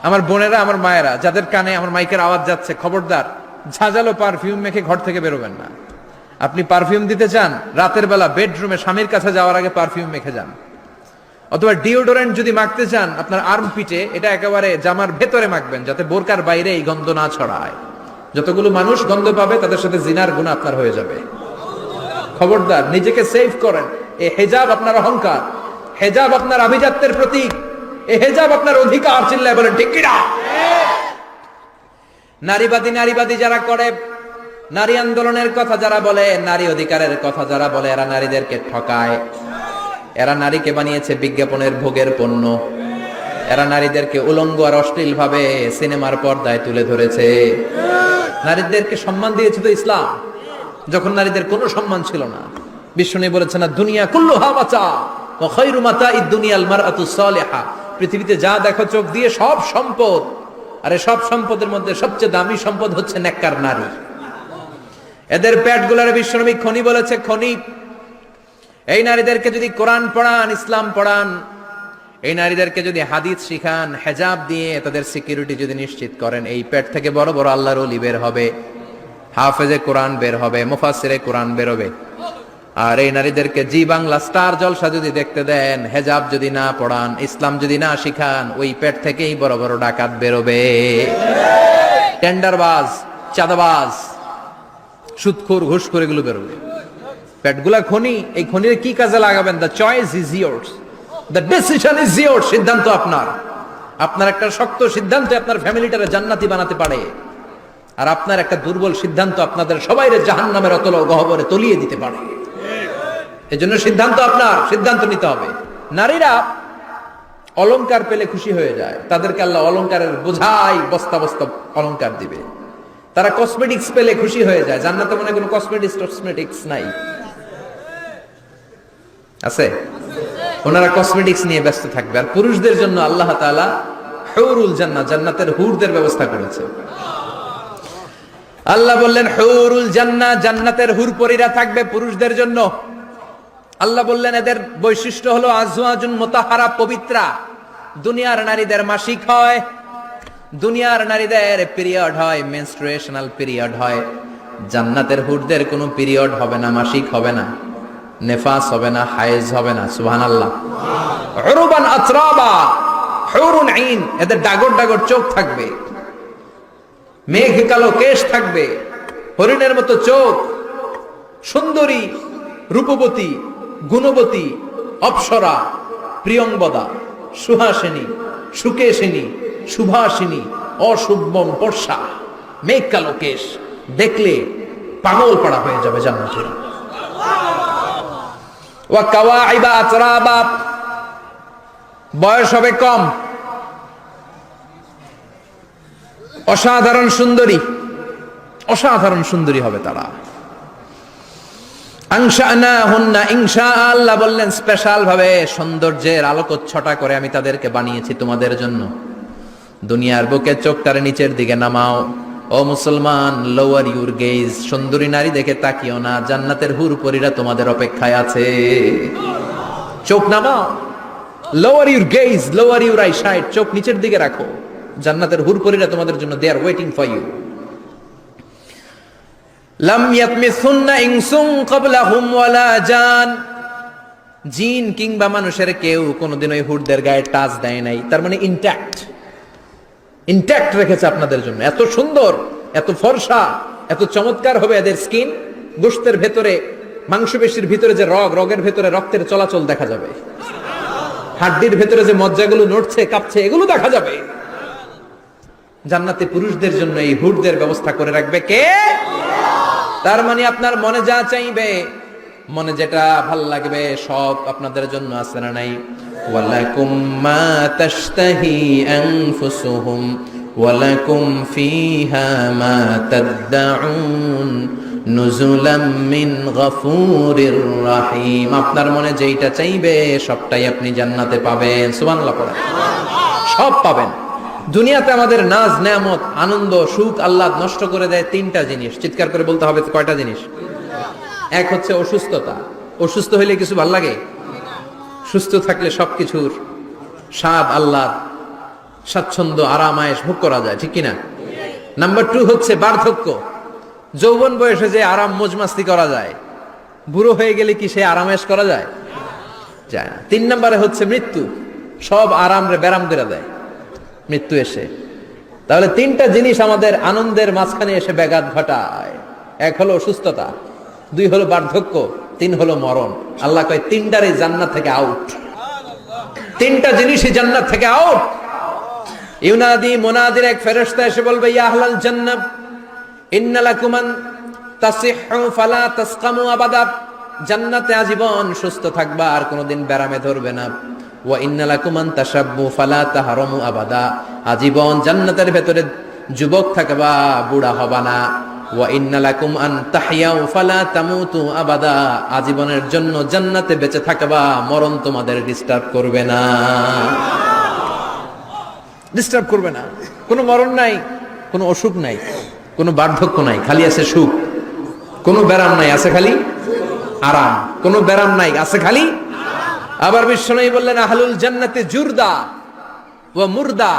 আমার বোনেরা, আমার মায়েরা, যাদের কানে আমার মাইকের আওয়াজ যাচ্ছে, খবরদার ঝাঁঝালো পারফিউম মেখে ঘর থেকে বেরোবেন না। আপনি পারফিউম দিতে চান, রাতের বেলা বেডরুমে স্বামীর কাছে যাওয়ার আগে পারফিউম মেখে যান। অথবা ডিওডোরেন্ট যদি মাখতে চান, আপনার আর্ম পিটে এটা একেবারে জামার ভেতরে মাখবেন, যাতে বোরকার বাইরে এই গন্ধ না ছড়ায়। যতগুলো মানুষ গন্ধ পাবে তাদের সাথে জিনার গুনাহ আপনার হয়ে যাবে। খবরদার, নিজেকে সেভ করেন। এই হেজাব আপনার অহংকার, হেজাব আপনার আভিজাত্যের প্রতীক, এই হেজাব আপনার অধিকার। চিল্লায় বলেন ঠিক কিনা? নারীবাদী যারা করে, নারী আন্দোলনের কথা যারা বলে, নারী অধিকারের কথা যারা বলে, এরা নারীদেরকে ঠকায়। এরা নারীকে বানিয়েছে বিজ্ঞাপনের ভোগের পণ্য। এরা নারীদেরকে উলঙ্গ আর অশ্লীল ভাবে সিনেমার পর্দায় তুলে ধরেছে। নারীদেরকে সম্মান দিয়েছে তো ইসলাম, যখন নারীদের কোনো সম্মান ছিল না। বিশ্বনবী বলেছেন দুনিয়া কুল্লুহা মাতা ওয়া খায়রু মাতা'id দুনিয়াল মারআতুস সালিহা, পৃথিবীতে যা দেখো চোখ দিয়ে সব সম্পদ, আর এই সব সম্পদের মধ্যে সবচেয়ে দামি সম্পদ হচ্ছে নেককার নারী। এদের পেটগুলার বিশ্বনবী খনি বলেছে, খনি। এই নারীদেরকে যদি কোরআন পড়ান, ইসলাম পড়ান, এই নারীদেরকে যদি হাদিস শিখান, হেজাব দিয়ে তাদের সিকিউরিটি যদি নিশ্চিত করেন, এই পেট থেকে বড় বড় আল্লাহর ওলি বের হবে, হাফেজে কোরআন বের হবে, মুফাসসিরে কোরআন বের হবে। আর এই নারীদেরকে জি বাংলা স্টার জলসা যদি দেখতে দেন, হেজাব যদি না পড়ান, ইসলাম যদি না শিখান, ওই পেট থেকেই বড় বড় ডাকাত বেরোবে, টেন্ডারবাজ, চাঁদাবাজ, সুদখোর, ঘুষখোর, এগুলো বেরোবে। পেটগুলা খনি, এই খনির কি কাজে লাগাবেন? The choice is years, the decision is years. সিদ্ধান্ত আপনার। আপনার একটা শক্ত সিদ্ধান্ত আপনার ফ্যামিলিটারে জান্নাতি বানাতে পারে, আর আপনার একটা দুর্বল সিদ্ধান্ত আপনাদের সবাইরে জাহান্নামের অতল গহ্বরে তলিয়ে দিতে পারে। এজন্য সিদ্ধান্ত আপনার, সিদ্ধান্ত নিতে হবে। নারীরা অলংকার পেলে খুশি হয়ে যায়, তাদেরকে আল্লাহ অলংকারের বোঝাই বস্তা বস্তা অলংকার দিবে। তারা কসমেটিক্স পেলে খুশি হয়ে যায়। জান্নাতে মনে কোনো কসমেটিক্স নাই, আছে? ওনারা কসমেটিক্স নিয়ে ব্যস্ত থাকবে। আর পুরুষদের জন্য আল্লাহ তাআলা হুরুল জান্নাহ, জান্নাতের হুরদের ব্যবস্থা করেছে। আল্লাহ বললেন হুরুল জান্নাহ, জান্নাতের হুর পরীরা থাকবে পুরুষদের জন্য। আল্লাহ বললেন এদের বৈশিষ্ট্য হলো আজওয়াজুন মুতাহহারা, পবিত্রা। দুনিয়ার নারীদের মাসিক হয়, দুনিয়ার নারীদের পিরিয়ড হয়, মেনস্ট্রুয়েশনাল পিরিয়ড হয়। জান্নাতের হুরদের কোনো পিরিয়ড হবে না, মাসিক হবে না, নেফাস হবে না, হায়েজ হবে না। সুবহানাল্লাহ। উরুবান আতরাবা, হুরুন আইন, এদের ডাগর ডাগর চোখ থাকবে, মেঘ কালো কেশ থাকবে, হরিণের মতো চোখ, সুন্দরী, রূপবতী, গুণবতী, অপ্সরা, প্রিয়ংবদা, সুহাসিনী, সুকেশিনী, সুভাষিনী, অশুভম বর্ষা, মেঘ কালো কেশ, দেখলে পাগল পাড়া হয়ে যাবে জান্নাতীরা। ওয়া কাওয়াইবা আতরাবা, বয়স হবে কম, অসাধারণ সুন্দরী, অসাধারণ সুন্দরী হবে তারা। আনশানাহুন্না ইনশা, আল্লাহ বললেন স্পেশাল ভাবে সৌন্দর্যের আলোকচ্ছটা করে আমি তাদেরকে বানিয়েছি তোমাদের জন্য। দুনিয়ার বুকে চোখটারে নিচের দিকে নামাও। ও মুসলমান, লোয়ার ইউর গেজ, সুন্দরী নারী দেখে তাকিও না, জান্নাতের হুর পরীরা তোমাদের অপেক্ষায় আছে। চোখ নামাও, lower your gaze, lower your eyesight, চোখ নিচের দিকে রাখো, জান্নাতের হুর পরীরা তোমাদের জন্য they are waiting for you. লাম ইয়াতমিসুন্না ইনসুন ক্বাবলাহুম ওয়ালা জান, জিন কিংবা মানুষের কেউ কোনোদিন ওই হুরদের গায়ে টাচ দেয় নাই। তার মানে ইনট্যাক্ট রেখেছে আপনাদের জন্য। এত সুন্দর, এত ফর্সা, এত চমৎকার হবে এদের স্কিন। গোশতের ভেতরে, মাংসপেশির ভিতরে যে রগের ভেতরে রক্তের চলাচল দেখা যাবে, হাড্ডির ভেতরে যে মজ্জাগুলো নড়ছে কাঁপছে এগুলো দেখা যাবে। জান্নাতে পুরুষদের জন্য এই হুরদের ব্যবস্থা করে রাখবে কে? তার মানে আপনার মনে যা চাইবে, মনে যেটা ভাল লাগবে সব আপনাদের জন্য আছে না নাই? ওয়ালাকুম মা তাশতাহি আনফুসুহুম ওয়ালাকুম ফিহা মা তাদউন নুজুলাম মিন গফুরির রহিম। আপনার মনে যেইটা চাইবে সবটাই আপনি জান্নাতে পাবেন। সুবহানাল্লাহ পড়েন। সব পাবেন। দুনিয়াতে আমাদের নাজ নেয়ামত আনন্দ সুখ আহ্লাদ নষ্ট করে দেয় তিনটা জিনিস। চিৎকার করে বলতে হবে কয়টা জিনিস? এক হচ্ছে অসুস্থতা। অসুস্থ হইলে কিছু ভাল লাগে? সুস্থ থাকলে সবকিছুর স্বাদ আহ্লাদ স্বাচ্ছন্দ্য আরাম আয়েশ ভোগ করা যায়, ঠিক কিনা? নাম্বার 2 হচ্ছে বার্ধক্য। যৌবন বয়সে যে আরাম মজমাস্তি করা যায়, বুড়ো হয়ে গেলে কি সে আরামেশ করা যায়? যায় না। 3 নম্বরে হচ্ছে মৃত্যু। সব আরাম রে ব্যারাম করে দেয় মৃত্যু এসে। তাহলে 3টা জিনিস আমাদের আনন্দের মাঝখানে এসে ব্যাঘাত ঘটায়। 1 হলো অসুস্থতা, 2 হলো বার্ধক্য, 3 হলো মরণ। আল্লাহ কয় 3টারই জান্নাত থেকে আউট। 3টা জিনিসই জান্নাত থেকে আউট। ইউনাদি মুনাদির এক ফেরেশতা এসে বলবে, ইয়া আহলাল জান্নাত ইন্না লাকুম আন তাসিহু ফালা তাসকামু আবাদা। জান্নাতে আজীবন সুস্থ থাকবা, আর কোনোদিন ব্যারামে ধরবে না। ওয়া ইন্না লাকুম আন তাশাব্বু ফালা তাহরামু আবাদা। আজীবন জান্নাতের ভেতরে যুবক থাকবা, বুড়া হবা না। ওয়া ইন্না লাকুম আন তাহইয়াউ ফালা তামুতু আবাদা। আজীবনের জন্য জান্নাতে বেঁচে থাকবা, মরণ তোমাদের ডিস্টার্ব করবে না। ডিস্টার্ব করবে না। কোনো মরণ নাই, কোনো অসুখ নাই, কোনো বার্ধক্য নাই, খালি আছে সুখ। কোনো ব্যারাম নাই, আছে খালি আরাম। কোনো ব্যারাম নাই, আছে খালি। আবার বিশ্বনবী বললেন, আহলুল জান্নাতে জুরদা ওয়া মুরদা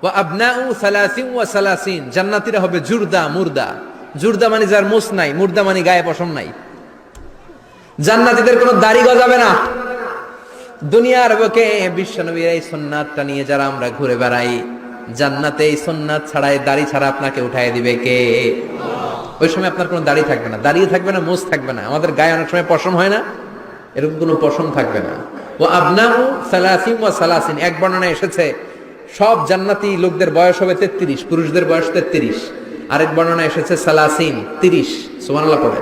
ওয়া আবনাউ 30 ওয়া 30। জান্নাতীরা হবে জুরদা মুরদা। জুরদা মানে যার মুছ নাই, মুরদা মানে গায়ে পশম নাই। জান্নাতীদের কোনো দাড়ি গজাবে না। দুনিয়ার বুকে বিশ্বনবীর এই সুন্নাতটা নিয়ে যারা আমরা ঘুরে বেড়াই, জান্নাতে এই সুন্নাত ছাড়াই দাড়ি ছাড়া আপনাকে উঠায় দিবে কে? ওই সময় আপনার কোনো দাড়ি থাকবে না, দাড়িও থাকবে না, মুছ থাকবে না। আমাদের গায়ে অনেক সময় পশম হয় না, এরকম কোনো পশম থাকবে না। ও আবনাউ 30 ওয়া 30। এক বর্ণনায় এসেছে সব জান্নাতি লোকদের বয়স হবে 33, পুরুষদের বয়স 33। আরেক বর্ণনায় এসেছে 30। সুবহানাল্লাহ পড়ে।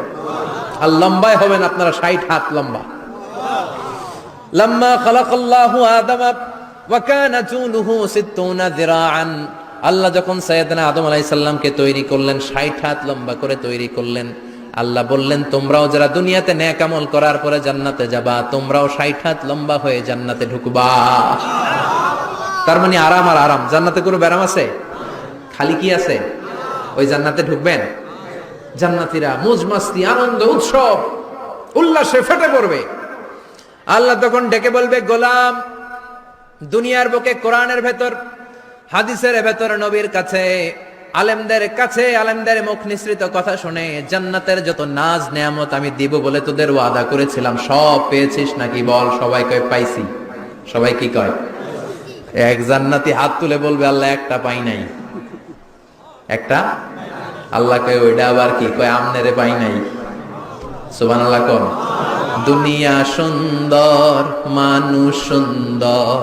আর লম্বায় হবেন আপনারা 60 হাত লম্বা। লাম্মা খালাকাল্লাহু আদামা ওয়া কানা তুলুহু 60 যিরাআন। আল্লাহ যখন সাইয়েদনা আদম আলাইহিস সালামকে তৈরি করলেন, 60 হাত লম্বা করে তৈরি করলেন। আল্লাহ বললেন, তোমরাও যারা দুনিয়াতে নেক আমল করার পরে জান্নাতে যাবা, তোমরাও 60 হাত লম্বা হয়ে জান্নাতে ঢুকবা। তার মানে আরাম আর আরাম। জান্নাতে কোনো ব্যারাম আছে? খালি কি আছে? ওই জান্নাতে ঢুকবেন, জান্নাতীরা মौज মাস্তি আনন্দ উৎসব উল্লাসে ফেটে পড়বে। আল্লাহ তখন ডেকে বলবে, গোলাম, দুনিয়ার বুকে কোরআনের ভেতর হাদিসের ভেতর নবীর কাছে আলেমদের মুখ নিঃসৃত কথা শুনে জান্নাতের যত নাজ নেয়ামত আমি দিব বলে তোদের ওয়াদা করেছিলাম, সব পেয়েছিস নাকি বল? সবাই কয় পাইছি। সবাই কি কয়? এক জান্নাতি হাত তুলে বলবে, আল্লাহ একটা পাই নাই। একটা? আল্লাহ কয় ওইটা আবার কি? কয় আমনেরে পাই নাই। সুবহানাল্লাহ কোন? দুনিয়া সুন্দর, মানুষ সুন্দর,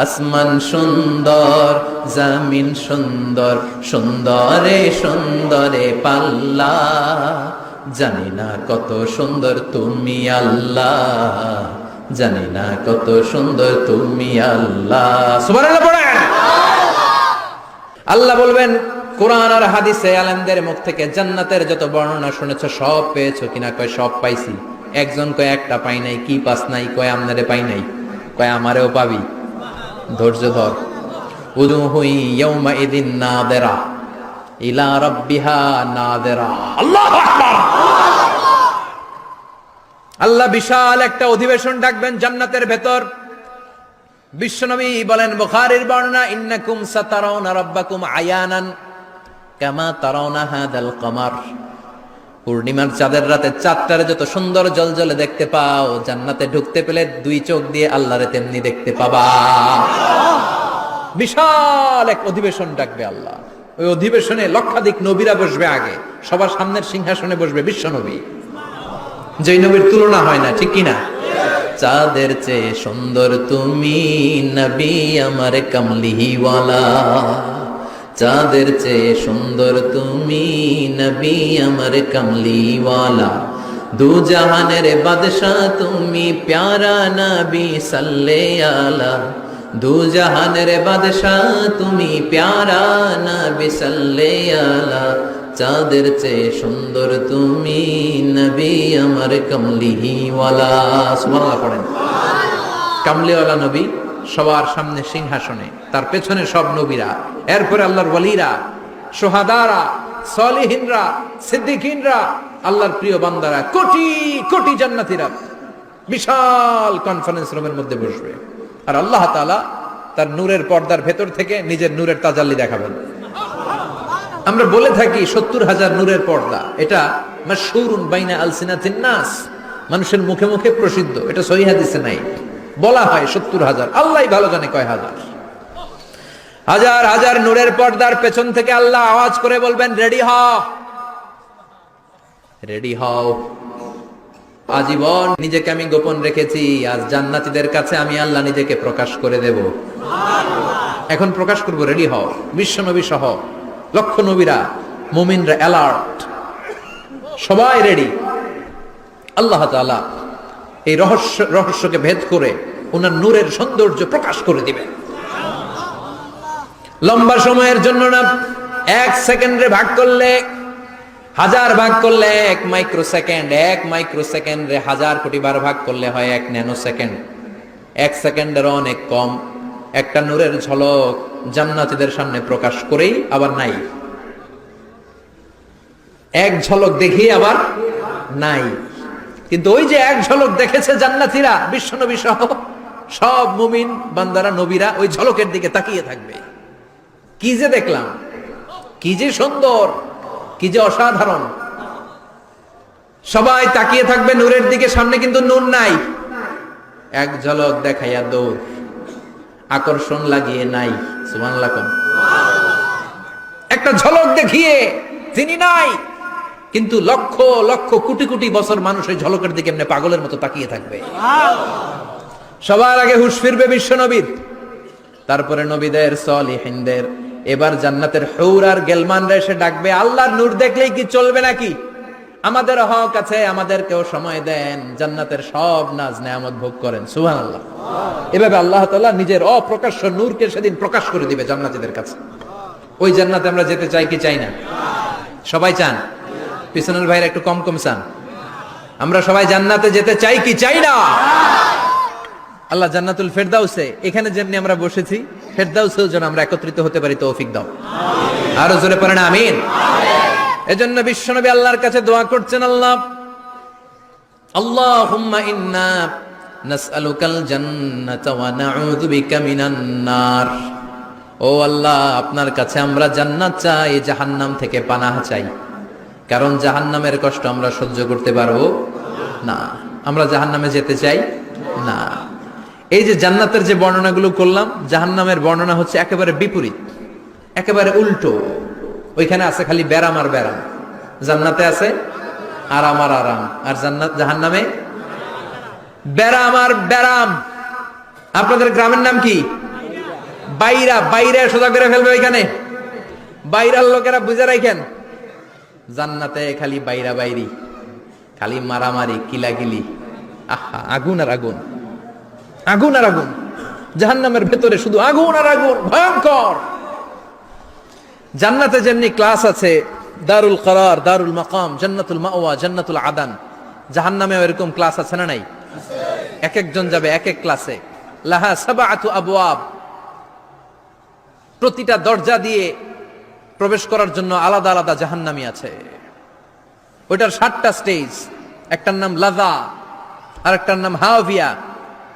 আসমান সুন্দর, জমিন সুন্দর, সুন্দরে সুন্দরে পাল্লা। জানি না কত সুন্দর তুমি আল্লাহ, জানি না কত সুন্দর তুমি আল্লাহ। সুবহানাল্লাহ পড়েন। আল্লাহ বলবেন কোরআন আর হাদিসে আলেমদের মুখ থেকে জান্নাতের যত বর্ণনা শুনেছো সব পেয়েছো কিনা? কয় সব পাইছি। একজন কয় একটা পাই নাই। কি পাস নাই? কয় আমনারে পাই নাই। কয় আমারেও পাবি। ধৈর্য ধর। উজুহু ইয়াউমা ইদিন নাদিরা ইলা রাব্বিহা নাদিরা। আল্লাহু আকবার। আল্লাহ বিশাল একটা অধিবেশন ডাকবেন জান্নাতের ভেতর। বিশ্বনবী বলেন বুখারীর বর্ণনা, ইন্নাকুম সাতারাউনা রাব্বাকুম আয়ানান কামা তারাউনা হাদাল কমার। পূর্ণিমার চাঁদের রাতে চাঁদটারে যত সুন্দর জলজলে দেখতে পাও, জান্নাতে ঢুকতে পেলে 2 চোখ দিয়ে আল্লাহরে তেমনি দেখতে পাবা। বিশাল এক অধিবেশন ডাকবে আল্লাহ। ওই অধিবেশনে লক্ষাধিক নবীরা বসবে। আগে সবার সামনের সিংহাসনে বসবে বিশ্বনবী, যেই নবীর তুলনা হয় না, ঠিক কিনা? চাঁদের চেয়ে সুন্দর তুমি নবী আমার কামলিওয়ালা, চাঁদের চেয়ে সুন্দর তুমি নবী আমার কামলিওয়ালা। দু জাহানের বাদশাহ তুমি প্যারা নবী সাল্লাল্লাহু আলা, দু জাহানের বাদশাহ তুমি প্যারা নবী সাল্লাল্লাহু আলা, চাঁদের চেয়ে সুন্দর তুমি নবী আমার কমলিওয়ালা। সুবহানাল্লাহ পড়েন। কামলিওয়ালা নবী সবার সামনে সিংহাসনে, তার পেছনে সব নবীরা, এরপরে আল্লাহর ওয়ালিরা, সোহাদারা, সলিহিনরা, সিদ্দিকিনরা, আল্লাহর প্রিয় বান্দারা, কোটি কোটি জান্নাতীরা বিশাল কনফারেন্স রুমের মধ্যে বসবে। আর আল্লাহ তাআলা তার নূরের পর্দার ভেতর থেকে নিজের নূরের তাজাল্লি দেখাবেন। আমরা বলে থাকি 70,000 নূরের পর্দা, এটা মাশহুরুন বাইনা আলসিনাতিন নাস, মানুষের মুখে মুখে প্রসিদ্ধ, এটা সহিহ হাদিসে নাই। বলা হয় 70,000, আল্লাহই ভালো জানে কয় হাজার। হাজার হাজার নূরের পর্দার পেছন থেকে আল্লাহ আওয়াজ করে বলবেন, রেডি হও, রেডি হও। আজীবন নিজেকে আমি গোপন রেখেছি, আজ জান্নাতীদের কাছে আমি আল্লাহ নিজেকে প্রকাশ করে দেব। এখন প্রকাশ করব, রেডি হও। বিশ্ব নবী সহ লক্ষ নবীরা, মুমিনরা অ্যালার্ট, সবাই রেডি। আল্লাহ তাআলা এই রহস্যকে ভেদ করে ওনার নূরের সৌন্দর্য প্রকাশ করে দিবেন। লম্বা সময়ের জন্য না, 1 সেকেন্ডে ভাগ করলে, হাজার ভাগ করলে 1 মাইক্রোসেকেন্ড, 1 মাইক্রোসেকেন্ডে 1000 কোটি বার ভাগ করলে হয় 1 ন্যানো সেকেন্ড। 1 সেকেন্ডের অনেক কম একটা নূরের ঝলক জান্নাতীদের সামনে প্রকাশ করেই আবার নাই, এক ঝলক দেখিয়ে আবার নাই। কিন্তু ওই যে এক ঝলক দেখেছে জান্নাতীরা, বিশ্বনবী সহ সব মুমিন বান্দারা, নবীরা ওই ঝলকের দিকে তাকিয়ে থাকবে। কি যে দেখলাম, কি যে সুন্দর, কি যে অসাধারণ। সবাই তাকিয়ে থাকবে নূরের দিকে, সামনে কিন্তু নূর নাই। এক ঝলক দেখাইয়া দৌড়, আকর্ষণ লাগিয়ে নাই। সুবহানাল্লাহ। একটা ঝলক দেখিয়ে তিনি নাই, কিন্তু লক্ষ লক্ষ কোটি কোটি বছর মানুষ ওই ঝলকের দিকে এমনি পাগলের মতো তাকিয়ে থাকবে। সবার আগে হুঁশ ফিরবে বিশ্ব নবীর, তারপরে নবীদের, সলিহিনদের। এবার জান্নাতের হুর আর গেলমানরা এসে ডাকবে, আল্লাহর নূর দেখলেই কি চলবে নাকি? আমাদের হক আছে, আমাদেরকেও সময় দেন, জান্নাতের সব নাজ নেয়ামত ভোগ করেন। সুবহানাল্লাহ। এভাবে আল্লাহ তাআলা নিজের অপ্রকাশ্য নূরকে সেদিন প্রকাশ করে দিবে জান্নাতীদের কাছে। ওই জান্নাতে আমরা যেতে চাই কি চাই না? সবাই চান? পিছনের ভাইরা একটু কম কম চান। আমরা সবাই জান্নাতে যেতে চাই কি চাই না? আল্লাহ জান্নাতুল ফেরদাউসে, এখানে যেমনি আমরা বসেছি, ফেরদাউসেও যেন আমরা একত্রিত হতে পারি, তৌফিক দাও। আরো জোরে পড়েন আমিন। এজন্য বিশ্বনবী আল্লাহর কাছে দোয়া করছেন, আল্লাহ, আল্লাহুম্মা ইন্না নাসআলুকাল জান্নাতা ওয়া নাউযু বিকা মিনান নার। ও আল্লাহ, আপনার কাছে আমরা জান্নাত চাই, জাহান্নাম থেকে পানাহ চাই। কারণ জাহান্নামের কষ্ট আমরা সহ্য করতে পারবো না, আমরা জাহান্নামে যেতে চাই না। এই যে জান্নাতের যে বর্ণনাগুলো করলাম, জাহান্নামের বর্ণনা হচ্ছে একেবারে বিপরীত, একেবারে উল্টো। ওইখানে আছে খালি ব্যারাম আর ব্যারাম, জান্নাতে আছে আরাম আর আরাম, আর জাহান্নামে ব্যারাম আর ব্যারাম। আপনাদের গ্রামের নাম কি? বাইরা। বাইরে সোজা করে ফেলবে ওইখানে, বাইরার লোকেরা বুঝে রাখেন। জান্নাতে খালি বাইরা বাইরি, খালি মারামারি, কিলাকিলি, আহা, আগুন আর আগুন, আগুন আর আগুন। জাহান্নামের ভেতরে শুধু আগুন আর আগুন, ভয়ঙ্কর। জান্নাতে যেমনি ক্লাস আছে, দারুল করার, দারুল মাকাম, জান্নাতুল মাওয়া, জান্নাতুল আদান, জাহান্নামেও এরকম ক্লাস আছে না নাই? এক একজন যাবে এক এক ক্লাসে। লাহা সাবআতু আবওয়াব, প্রতিটা দরজা দিয়ে প্রবেশ করার জন্য আলাদা আলাদা জাহান্নামী আছে। ওইটার 7টা স্টেজ। একটার নাম লাযা, আরেকটার নাম হাওভিয়া,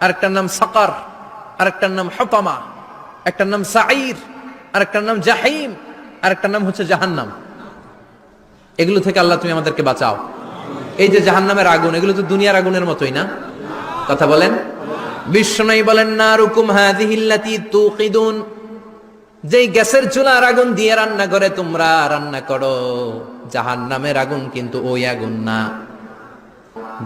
আরেকটার নাম সাকার, আরেকটার নাম হুতামা, একটার নাম সাঈর, আরেকটার নাম জাহিম, আরেকটার নাম হচ্ছে জাহান্নাম। এগুলো থেকে আল্লাহ তুমি আমাদেরকে বাঁচাও। এই যে জাহান্নামের আগুন, এগুলো তো দুনিয়ার আগুনের মতোই না? কথা বলেন। বিশ্বনবী বলেন, নারুকুম হাযিহিল্লাতী তুকিদুন, যেই গ্যাসের চুলার আগুন দিয়ে রান্না করে তোমরা রান্না করো, জাহান্নামের আগুন কিন্তু ওই আগুন না।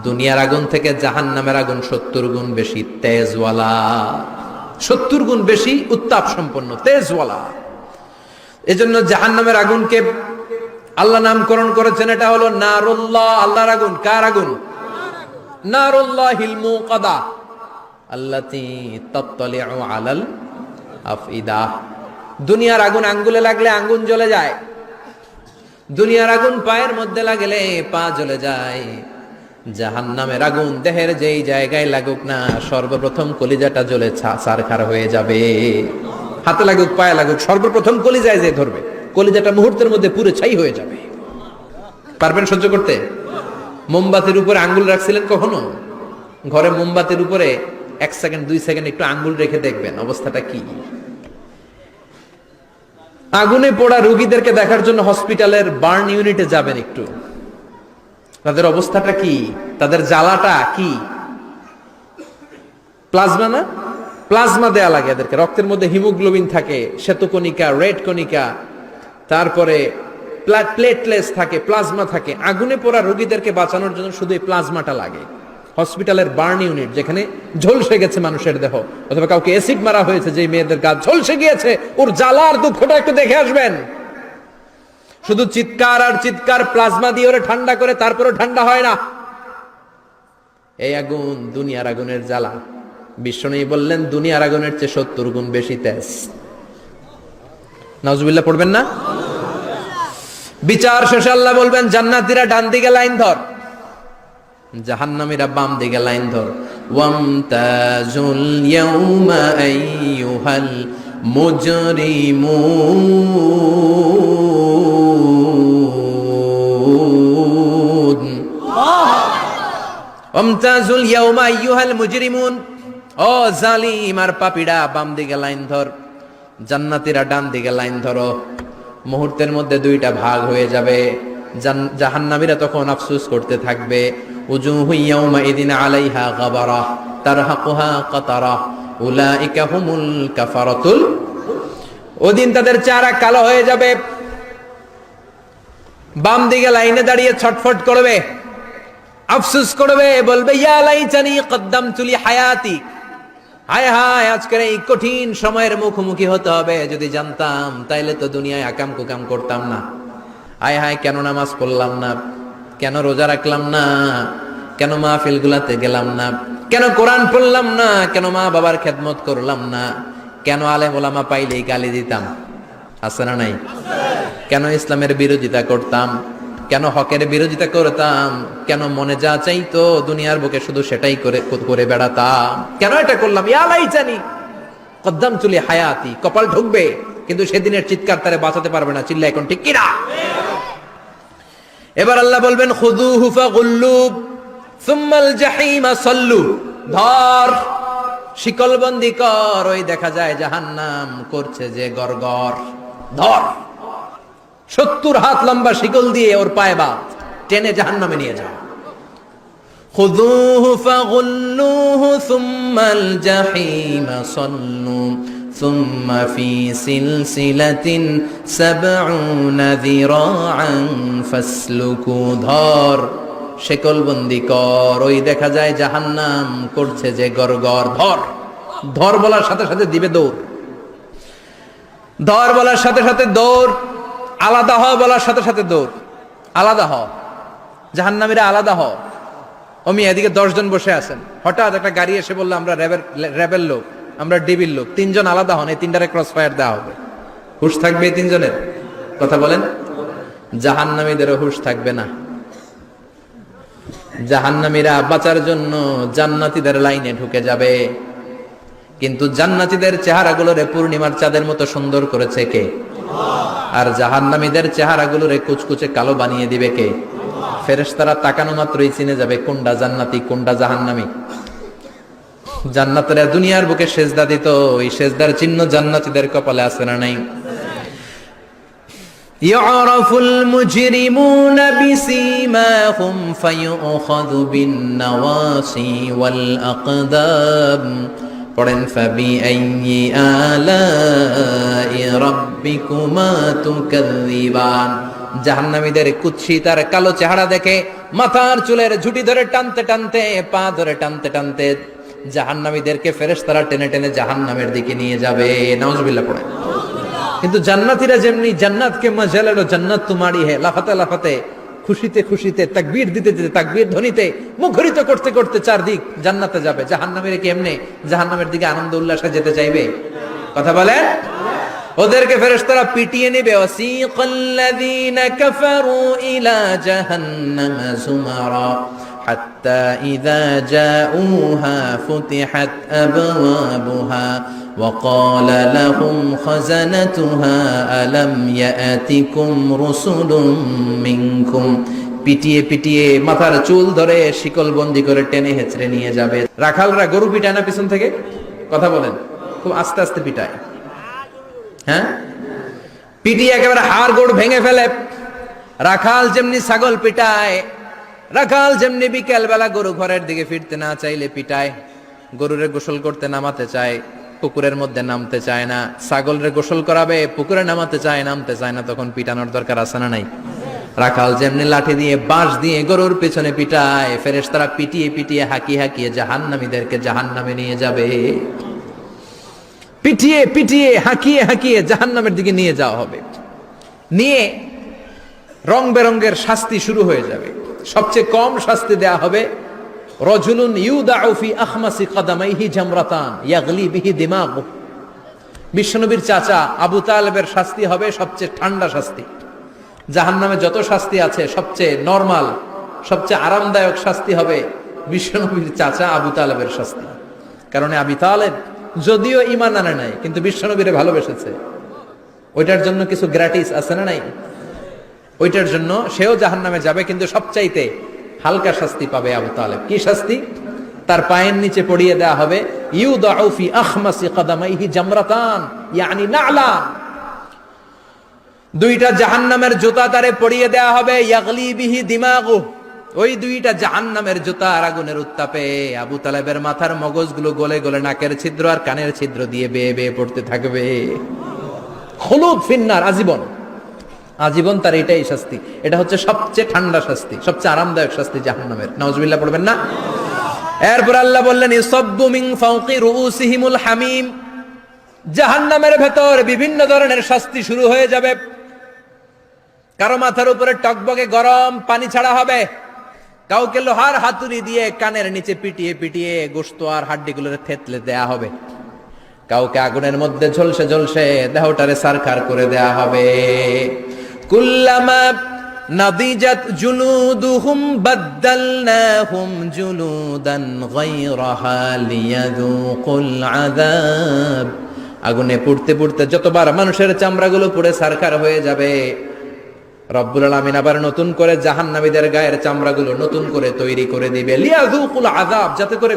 দুনিয়ার আগুন থেকে জাহান্নামের আগুন 70 গুণ বেশি তেজওয়ালা, 70 গুণ বেশি উত্তাপ সম্পন্ন, তেজওয়ালা। এজন্য জাহান্নামের আগুনকে আল্লাহ নামকরণ করেছেন, এটা হলো নারুল্লাহ, আল্লাহর আগুন। কার আগুন? নারুল্লাহিল মুকাদা আল্লাতী তাত্তালিউ আলাল আফইদা। দুনিয়ার আগুন আঙ্গুলে লাগলে আঙ্গুন জ্বলে যায়, দুনিয়ার আগুন পায়ের মধ্যে লাগলে পা জ্বলে যায়। জাহান্নামের আগুন দেহের যেই জায়গায় লাগুক না, সর্বপ্রথম কলিজাটা জ্বলে ছারখার হয়ে যাবে। হাতে লাগুক, পায়ে লাগুক, সর্বপ্রথম কলিজায় যে ধরবে, কলিজাটা মুহূর্তের মধ্যে পুরো ছাই হয়ে যাবে। পারবেন সহ্য করতে? মোমবাতির উপরে আঙ্গুল রাখছিলেন কখনো? ঘরে মোমবাতির উপরে 1 সেকেন্ড 2 সেকেন্ড একটু আঙ্গুল রেখে দেখবেন অবস্থাটা কি। আগুনে পোড়া রোগীদেরকে দেখার জন্য হসপিটালের বার্ন ইউনিটে যাবেন, একটু তাদের অবস্থাটা কি, তাদের জ্বালাটা কি। প্লাজমা না, প্লাজমা দেয়া লাগে এদেরকে। রক্তের মধ্যে হিমোগ্লোবিন থাকে, শ্বেতকণিকা, রেড কণিকা, তারপরে প্লেটলেস থাকে, প্লাজমা থাকে। আগুনে পোড়া রোগীদেরকে বাঁচানোর জন্য শুধু এই প্লাজমাটা লাগে। হসপিটালের বার্ন ইউনিট, যেখানে ঝলসে গেছে মানুষের দেহ, অথবা কাউকে অ্যাসিড মারা হয়েছে, যে মেয়েদের গা ঝলসে গিয়েছে, ওর জ্বালার দুঃখটা একটু দেখে আসবেন। শুধু চিৎকার আর চিৎকার, প্লাজমা দিয়ে ওরে ঠান্ডা করে, তারপরেও ঠান্ডা হয় না। এই আগুন দুনিয়ার আগুনের জ্বালা। বিশ্বনবী বললেন দুনিয়ার আগুনের চেয়ে 70 গুণ বেশি তেজ। নাউজুবিল্লাহ পড়বেন না? বিচার শেষে আল্লাহ বলবেন জান্নাতীরা ডান দিকে লাইন ধর, জাহান্নামীরা বাম দিকে লাইন ধর। ওয়ামতাজুল ইয়াউমা আইয়ুহাল মুজরিমুন, ওয়ামতাজুল ইয়াউমা আইয়ুহাল মুজরিমুন। ও জালিম আর পাপীরা, বাম দিকে লাইন ধর, জান্নাতীরা ডান দিকে লাইন ধরো। মুহূর্তের মধ্যে দুইটা ভাগ হয়ে যাবে। জাহান্নামীরা তখন আফসোস করতে থাকবে, উজুহু ইয়াউমাইদিন আলাইহা গাবারা তারহাকুহা কাতারা উলাইকা হুমুল কাফারাতুল। ওদিন তাদের চেহারা কালো হয়ে যাবে। বাম দিকে লাইনে দাঁড়িয়ে ছটফট করবে, আফসোস করবে, বলবে ইয়া লাইতানি কদ্দামতু লি হায়াতি। হায় হায়, আজকের এই কঠিন সময়ের মুখোমুখি হতে হবে, যদি জানতাম তাইলে তো দুনিয়ায় আকাম কুকাম করতাম না। হায় হায়, কেন নামাজ পড়লাম না, কেন রোজা রাখলাম না, কেন মাহফিল গুলাতে গেলাম না, কেন কোরআন পড়লাম না, কেন মা বাবার খেদমত করলাম না, কেন আলেম ওলামা পাইলেই গালি দিতাম, আছে না নাই? কেন ইসলামের বিরোধিতা করতাম, কেন হকের বিরোধিতা করতাম, কেন মনে যা চাইতো দুনিয়ার বুকে শুধু সেটাই করে বেড়াতাম, কেন এটা করলাম? ইয়া লাইতানি কদ্দামতু লি হায়াতি। কপাল ঢুকবে, কিন্তু সেদিনের চিৎকার তারে বাঁচাতে পারবে না। চিল্লা এখন ঠিক কিনা? এবার আল্লাহ বলবেন খুযুহু ফাগুল্লু সুম্মাল জাহিমা সাল্লু। ধর, শিকলবন্দি কর। ওই দেখা যায় জাহান্নাম করছে যে গরগর। ধর, 70 হাত লম্বা শিকল দিয়ে ওর পায়ে বাঁধ, টেনে জাহান্নামে নিয়ে যাও। খুযুহু ফাগুল্লুহু সুম্মাল জাহিমা সাল্লু সুম্মা ফি সিলসিলাতিন ৭০ যিরাআন ফাসলুকু। ধর, শিকলবন্দি কর। ওই দেখা যায় জাহান্নাম করছে যে গরগর। ধর, ধর বলার সাথে সাথে দিবে দৌড়, ধর বলার সাথে সাথে দৌড়, আলাদা হ বলার সাথে সাথে দৌড়। আলাদা হ, জাহান্নামীরা আলাদা হ। অমি এদিকে 10 জন বসে আছেন, হঠাৎ একটা গাড়ি এসে বললো আমরা র্যাবের লোক, আমরা ডিবির লোক, 3 জন আলাদা হন, এই 3টারে ক্রস ফায়ার দেওয়া হবে। হুশ থাকবে এই 3 জনের? কথা বলেন। জাহান্নামীদেরও হুশ থাকবে না। জাহান্নামীরা বাঁচার জন্য জান্নাতীদের লাইনে ঢুকে যাবে, কিন্তু জান্নাতীদের চেহারাগুলোরে পূর্ণিমার চাঁদের মতো সুন্দর করেছে কে? আর জাহান্নামীদের চেহারাগুলোরে কুচকুচে কালো বানিয়ে দিবে কে? ফেরেশতারা তাকানো মাত্রই চিনে যাবে কোনটা জান্নাতি কোনটা জাহান্নামী। জান্নাতীরা দুনিয়ার বুকে সেজদা দিত, ওই সেজদার চিহ্ন জান্নাতীদের কপালে আছে না নাই? ইয়ারাফুল মুজরিমুনা বিসীমাহুম ফায়ুখাযু বিন-নাওয়াসি ওয়াল আকদাম। পড়েন ফাবিআইয়ি আলাই রাব্বিকুমা তুকাযযিবান। জাহান্নামীদের কুৎসিত আর কালো চেহারা দেখে মাথার চুলের ঝুঁটি ধরে টানতে টানতে, পা ধরে টানতে টানতে জাহান্নামীদেরকে ফেরেশতারা টেনে টেনে জাহান্নামের দিকে নিয়ে যাবে। নাউজুবিল্লাহ পড়েন। কিন্তু জান্নাতীরা যেমনি জান্নাতকে মজালালো জান্নাত তোমারই হে, লাফাতে লাফাতে খুশিতে খুশিতে তাকবীর দিতে দিতে তাকবীর ধ্বনিতে মুখরিত করতে করতে চারদিক জান্নাতে যাবে। জাহান্নামীরা কি এমনি জাহান্নামের দিকে আনন্দ উল্লাসে যেতে চাইবে? কথা বলেন। ওদেরকে ফেরেশতারা পিটিয়ে নেবে। ওয়াসিকাল্লাযীনা কাফারু ইলা জাহান্নামা যুমারা হাত্তা ইযা জাউহা ফুতিহাত আবওয়াবুহা ওয়া ক্বালা লাহুম খাযানাতুহা আলাম ইয়াতিকুম রুসুলুম মিনকুম। পিটিয়ে পিটিয়ে মাথার চুল ধরে শিকলবন্দি করে টেনে হেঁচড়ে নিয়ে যাবে। রাখালরা গরু পিটায় না পিছন থেকে? কথা বলেন। খুব আস্তে আস্তে পিটায়, হ্যাঁ, পিটিয়ে একেবারে হাড় গোড় ভেঙে ফেলে। রাখাল যেমনি ছাগল পিটায়, রাখাল যেমনি বিকেল বেলা গরু ঘরের দিকে ফিরতে না চাইলে পিটায়। গরুরে গোসল করতে নামাতে চায়, পুকুরের মধ্যে নামতে চায় না। ছাগলরে গোসল করাবে, পুকুরে নামাতে চায়, নামতে চায় না, তখন পিটানোর দরকার আছে না নাই? রাখাল যেমনি লাঠি দিয়ে বাঁশ দিয়ে গরুর পেছনে পিটায়, ফেরেশতারা পিটিয়ে পিটিয়ে হাঁকিয়ে হাঁকিয়ে জাহান্নামীদেরকে জাহান্নামে নিয়ে যাবে। পিটিয়ে পিটিয়ে হাঁকিয়ে হাঁকিয়ে জাহান্নামের দিকে নিয়ে যাওয়া হবে। নিয়ে রং বেরঙ্গের শাস্তি শুরু হয়ে যাবে। সবচেয়ে কম শাস্তি দেয়া হবে রজুলুন ইউদাউ ফি আখমাসি কদামাইহি জামরাতান ইয়াগলি বিহি দিমাগু। বিশ্বনবীর চাচা আবু তালেবের শাস্তি হবে সবচেয়ে ঠান্ডা শাস্তি। জাহান্নামে যত শাস্তি আছে সবচেয়ে নরমাল, সবচেয়ে আরামদায়ক শাস্তি হবে বিশ্বনবীর চাচা আবু তালেবের শাস্তি। কারণ আবু তালেব যদিও ঈমান আনে নাই, কিন্তু বিশ্বনবীরে ভালোবেসেছে। ওইটার জন্য কিছু গ্র্যাটিস আছে না নাই? ওইটার জন্য সেও জাহান্নামে যাবে, কিন্তু সবচাইতে হালকা শাস্তি পাবে আবু তালেব। কি শাস্তি? তার পায়ের নিচে পড়িয়ে দেয়া হবে ইউদাউ ফি আখমাসি কদামাইহি জামরাতান ইয়ানি নালা। দুইটা জাহান্নামের জুতা তারে পড়িয়ে দেয়া হবে। ইয়াগলি বিহি দিমাগু। ওই দুইটা জাহান্নামের জুতা আর আগুনের উত্তাপে আবু তালেবের মাথার মগজগুলো গলে গলে নাকের ছিদ্র আর কানের ছিদ্র দিয়ে বেয়ে বেয়ে পড়তে থাকবে। খুলুদ ফিন্নার, আজীবন আজীবন তার এটাই শাস্তি। এটা হচ্ছে সবচেয়ে ঠান্ডা শাস্তি, সবচেয়ে আরামদায়ক শাস্তি জাহান্নামের। নাউজুবিল্লাহ পড়বেন না? এরপর আল্লাহ বললেন ইসাব্বু মিন ফাওকি রুউসিহিমুল হামিম। জাহান্নামের ভেতর বিভিন্ন ধরনের শাস্তি শুরু হয়ে যাবে। কারো মাথার উপরে টকবকে গরম পানি ছাড়া হবে, কাউকে লোহার হাতুড়ি দিয়ে কানের নিচে পিটিয়ে পিটিয়ে গোশত আর হাড্ডিগুলোরে থেতলে দেয়া হবে, কাউকে আগুনের মধ্যে ঝলসে ঝলসে দেহটারে সারখার করে দেয়া হবে। কুল্লামা নাদিজাত জুলুদুহুম বাদদালনাহুম জুলুদান গায়রাহা লিয়াযুকুল আযাব। আগুনে পুড়তে পুড়তে যতবার মানুষের চামড়াগুলো পুড়ে সারখার হয়ে যাবে, রব্বুল আলামিন আবার নতুন করে জাহান্নামীদের গায়ের চামড়াগুলো নতুন করে তৈরি করে দিবে। লিয়াযুকুল আযাব, যাতে করে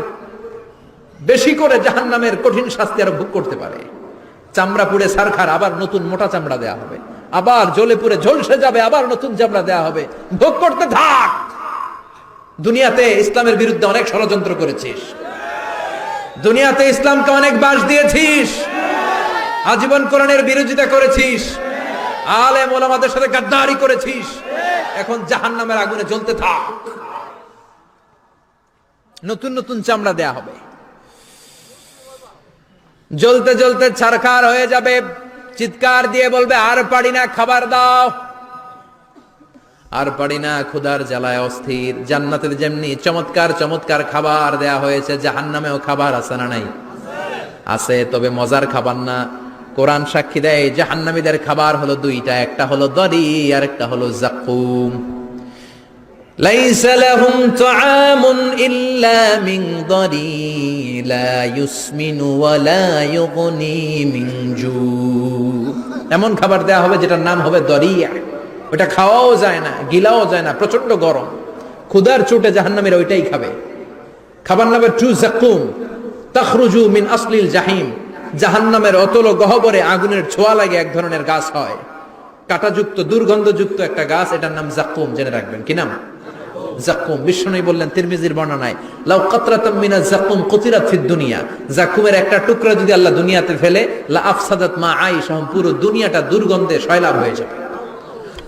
বেশি করে জাহান্নামের কঠিন শাস্তি আর ভোগ করতে পারে। চামড়া পুড়ে সারখার, আবার নতুন মোটা চামড়া দেয়া হবে, আবার জ্বলে পুড়ে ঝলসে যাবে, আবার নতুন চামড়া দেয়া হবে। ভোগ করতে থাক। দুনিয়াতে ইসলামের বিরুদ্ধে অনেক ষড়যন্ত্র করেছিস, দুনিয়াতে ইসলামকে অনেক বাস দিয়েছিস, আজীবন কোরআনের বিরোধিতা করেছিস, আলেম ওলামাদের সাথে গাদ্দারি করেছিস। এখন জাহান্নামের আগুনে জ্বলতে থাক। নতুন নতুন চামড়া দেয়া হবে, জ্বলতে জ্বলতে ছারখার হয়ে যাবে। চিৎকার দিয়ে বলবে আর পারি না, খাবার দাও। আর পারি না, ক্ষুধার জ্বালায় অস্থির। জান্নাতের যেমনি চমৎকার চমৎকার খাবার দেয়া হয়েছে, জাহান্নামেও খাবার আছে না নাই? আছে, তবে মজার খাবার না। কোরআন সাক্ষী দেয় জাহান্নামীদের খাবার হলো দুইটা, একটা হলো দরি আর একটা হলো যাকুম। লাইসা লাহুম তুআমুন ইল্লা মিন দরি লা ইউসমিনু ওয়া লা ইউগনি মিন জু। এমন খাবার দেয়া হবে যেটার নাম হবে দরিয়া। ওটা খাওয়াও যায় না, গিলাও যায় না, প্রচন্ড গরম। ক্ষুধার চোটে জাহান্নামীরা ওইটাই খাবে। খাবার নাম্বার 2 যাকুম, তাখরুজু মিন আসলিল জাহিম। জাহান্নামের অতল গহ্বরে আগুনের ছোঁয়া লাগে এক ধরনের গাছ হয়, কাঁটাযুক্ত দুর্গন্ধযুক্ত একটা গাছ, এটার নাম যাকুম। জেনে রাখবেন। কি নাম? যাকুম। বিষ্ণু বললেন তিরমিজির বর্ণনায়, লাউ কাতরাতাম মিনাজ যাকুম কুতিরাত ফিদ দুনিয়া। যাকুমের একটা টুকরা যদি আল্লাহ দুনিয়াতে ফেলে, লা আফসাদাত মা আইশাহুম, পুরো দুনিয়াটা দুর্গন্ধে সয়লাব হয়ে যাবে।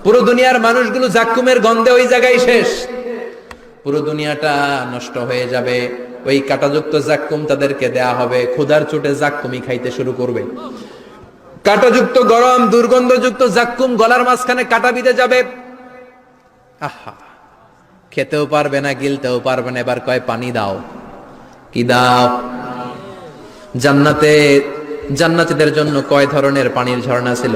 পুরো দুনিয়ার মানুষগুলো যাকুমের গন্ধে ওই জায়গায় শেষ, পুরো দুনিয়াটা নষ্ট হয়ে যাবে। ওই কাঁটাযুক্ত যাকুম তাদেরকে দেয়া হবে। ক্ষুধার চোটে যাকুমই খাইতে শুরু করবে। কাঁটাযুক্ত গরম দুর্গন্ধযুক্ত জাক্কুম গলার মাঝখানে কাঁটা বিঁধে যাবে। আহা, খেতেও পারবে না, গিলতেও পারবে না। এবার কয় পানি দাও। কি দাও? জান্নাতীদের জন্য কয় ধরনের পানির ঝর্ণা ছিল?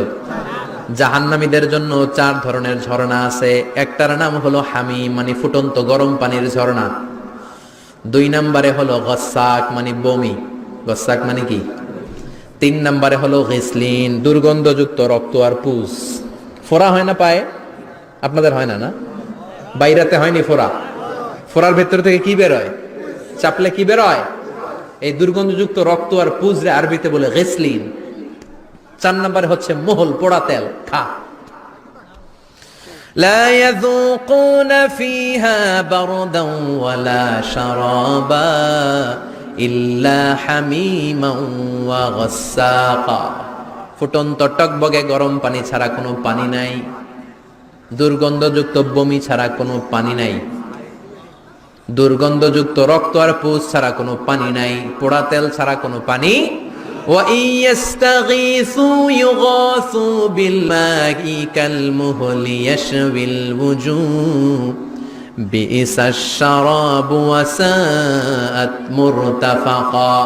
জাহান্নামীদের জন্য 4 ধরনের ঝর্ণা আছে। একটার নাম হলো হামিম, মানে ফুটন্ত গরম পানির ঝর্ণা। 2 নম্বরে হলো গসাক, মানে বমি। গসাক মানে কি? 3 নম্বরে হলো গিসলিন, দুর্গন্ধযুক্ত রক্ত আর পুজ। ফোড়া হয় না পায়ে? আপনাদের হয় না? না, বাইরাতে হয়নি ফোড়া? ফোড়ার ভেতর থেকে কি বের হয়? চাপলে কি বের হয়? এই দুর্গন্ধযুক্ত রক্ত আর পুজরে আরবিতে বলে গিসলিন। 4 নম্বরে হচ্ছে মোহল, পোড়া তেল। খা। لا يذوقون فيها بردا ولا شرابا إلا حميما وغساقا। ফুটন্ত টকবগে গরম পানি ছাড়া কোনো পানি নাই, দুর্গন্ধযুক্ত বমি ছাড়া কোনো পানি নাই, দুর্গন্ধযুক্ত রক্ত আর পুজ ছাড়া কোনো পানি নাই, পোড়া তেল ছাড়া কোনো পানি। وَإِن يَسْتَغِيثُوا يُغَاثُوا بِالْمَاءِ كَالْمُهْلِ يَشْوِي الْوُجُوهَ بِئْسَ الشَّرَابُ وَسَاءَتْ مُرْتَفَقًا।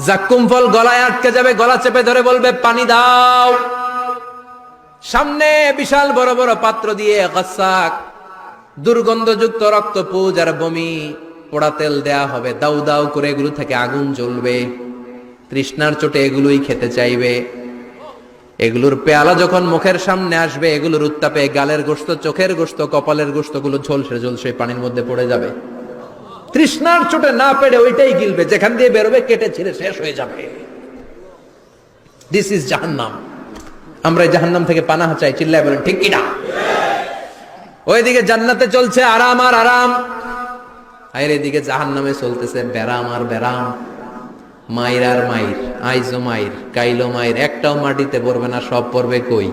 জাক্কুম ফল গলায় আটকে যাবে, গলা চেপে ধরে বলবে পানি দাও। সামনে বিশাল বড় বড় পাত্র দিয়ে গাসাক, দুর্গন্ধযুক্ত রক্ত, পুজ আর বমি, পোড়া তেল দেয়া হবে। দাউ দাউ করে এগুলো থেকে আগুন জ্বলবে। তৃষ্ণার চোটে এগুলোই খেতে চাইবে। এগুলোর পেয়ালা যখন মুখের সামনে আসবে, এগুলোর উত্তাপে গালের গোশত, চোখের গোশত, কপালের গোশত গুলো ঝলসে ঝলসে পানির মধ্যে পড়ে যাবে। তৃষ্ণার চোটে না পেরে ওইটাই গিলবে, যেখান দিয়ে বেরোবে কেটে ছিঁড়ে শেষ হয়ে যাবে। দিস ইজ জাহান্নাম। আমরা জাহান্নাম থেকে পানাহ চাই, চিল্লায় বলেন ঠিক কিনা? ওইদিকে জান্নাতে চলছে আরাম আর আরাম, আর এদিকে জাহান্নামে চলতেছে বেরাম আর বেরাম, মাইর আর মাইর, আইজো মাইর, কাইলো মাইর। একটাও মাটিতে পড়বে না, সব পড়বে কই?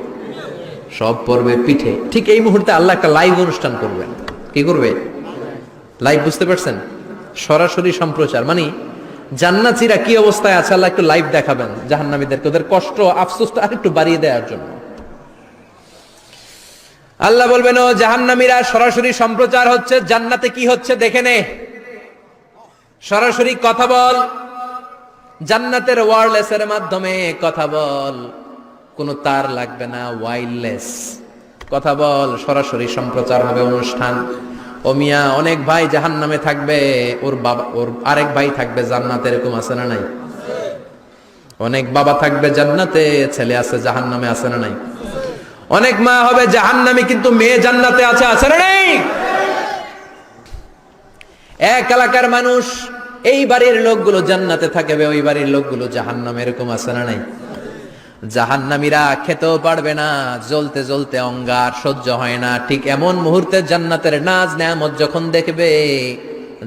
সব পড়বে পিঠে। ঠিক এই মুহূর্তে আল্লাহ একটা লাইভ অনুষ্ঠান করবেন। কি করবে? লাইভ, বুঝতে পারছেন? সরাসরি সম্প্রচার, মানে জান্নাতীরা কি অবস্থায় আছে আল্লাহ একটু লাইভ দেখাবেন জাহান্নামীদেরকে, ওদের কষ্ট আফসোসটা আর একটু বাড়িয়ে দেওয়ার জন্য। আল্লাহ বলবেন, ও জাহান্নামীরা, সরাসরি সম্প্রচার হচ্ছে, জান্নাতে কি হচ্ছে দেখে নে, সরাসরি কথা বল, জান্নাতের ওয়্যারলেসের মাধ্যমে কথা বল, কোনো তার লাগবে না, ওয়্যারলেস কথা বল, সরাসরি সম্প্রচার হবে অনুষ্ঠান। ও মিয়া, অনেক ভাই জাহান্নামে থাকবে, ওর বাবা, ওর আরেক ভাই থাকবে জান্নাতে, এরকম আছে না নাই? অনেক বাবা থাকবে জান্নাতে, ছেলে আছে জাহান্নামে, আছে না নাই? অনেক মা হবে জাহান্নামী কিন্তু মেয়ে জান্নাতে আছে, আছে না নাই? এক এলাকার মানুষ, এই বাড়ির লোকগুলো জান্নাতে থাকবে, ওই বাড়ির লোকগুলো জাহান্নামে, এরকম আছে না নাই? জাহান্নামীরা খেতেও পারবে না, জ্বলতে জ্বলতে অঙ্গার, সহ্য হয় না। ঠিক এমন মুহূর্তে জান্নাতের নাজ নেয়ামত যখন দেখবে,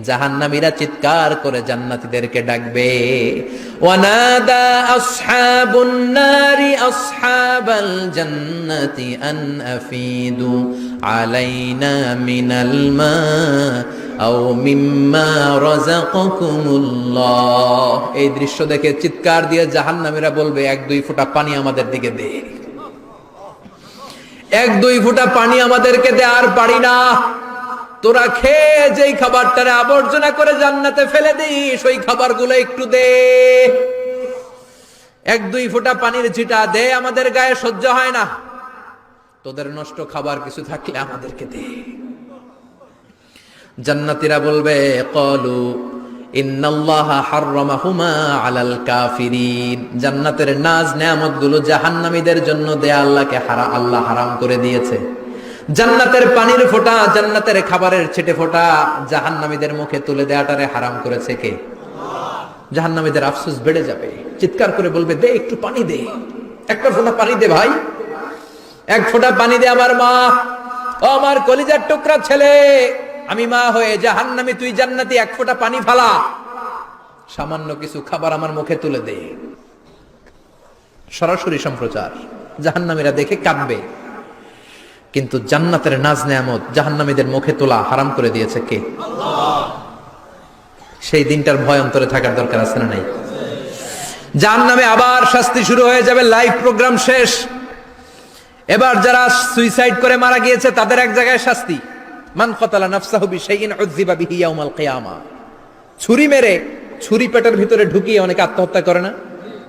জাহান্নামীরা চিৎকার করে জান্নাতীদেরকে ডাকবে, ওয়ানাদা আসহাবুন নারি আসহাবাল জান্নাতি আন আফিদু আলাইনা মিনাল মা আও মিম্মা রাযাকাকুমুল্লাহ। এই দৃশ্য দেখে চিৎকার দিয়ে জাহান্নামীরা বলবে, 1-2 ফোঁটা পানি আমাদের দিকে দে, 1-2 ফোঁটা পানি আমাদেরকে দে, আর পারি না। তোরা খেয়ে যেই খাবারটারে আবর্জনা করে জান্নাতে ফেলে দিস, ওই খাবারগুলো একটু দে, 1-2 ফোঁটা পানির ছিটা দে, আমাদের গায়ে সহ্য হয় না। তোদের নষ্ট খাবার কিছু থাকলে আমাদেরকে দে। জান্নাতীরা বলবে, ক্বালু ইন্নাল্লাহা হাররামাহুমা আলাল কাফিরিন। জান্নাতের নাজ নেয়ামতগুলো জাহান্নামীদের জন্য দেয়া আল্লাহ হারাম করে দিয়েছে। জান্নাতের পানির ফোঁটা, জান্নাতের খাবারের ছিটে ফোঁটা জাহান্নামীদের মুখে তুলে দেয়াটারে হারাম করেছে কে? জাহান্নামীদের আফসোস বেড়ে যাবে, চিৎকার করে বলবে, দে একটু পানি দে, 1 ফোঁটা পানি দে ভাই, 1 ফোঁটা পানি দে আমার মা, ও আমার কলিজার টুকরা ছেলে, আমি মা হয়ে জাহান্নামী, তুই জান্নাতি, 1 ফোঁটা পানি ফালা, সামান্য কিছু খাবার আমার মুখে তুলে দে। সরাসরি সম্প্রচার, জাহান্নামীরা দেখে কাঁদবে। কিন্তু জান্নাতের নাজ নেয়ামত জাহান্নামীদের মুখে তোলা হারাম করে দিয়েছে কে? আল্লাহ। সেই দিনটার ভয় অন্তরে থাকার দরকার আছে না নাই? জাহান্নামে আবার শাস্তি শুরু হয়ে যাবে, লাইভ প্রোগ্রাম শেষ। এবার যারা সুইসাইড করে মারা গিয়েছে তাদের এক জায়গায় শাস্তি। মান কাতালা নাফসাহু বিশাইইন উযযিবা বিহি ইয়াউমাল কিয়ামা। ছুরি মেরে ছুরি পেটের ভিতরে ঢুকিয়ে অনেকে আত্মহত্যা করে না,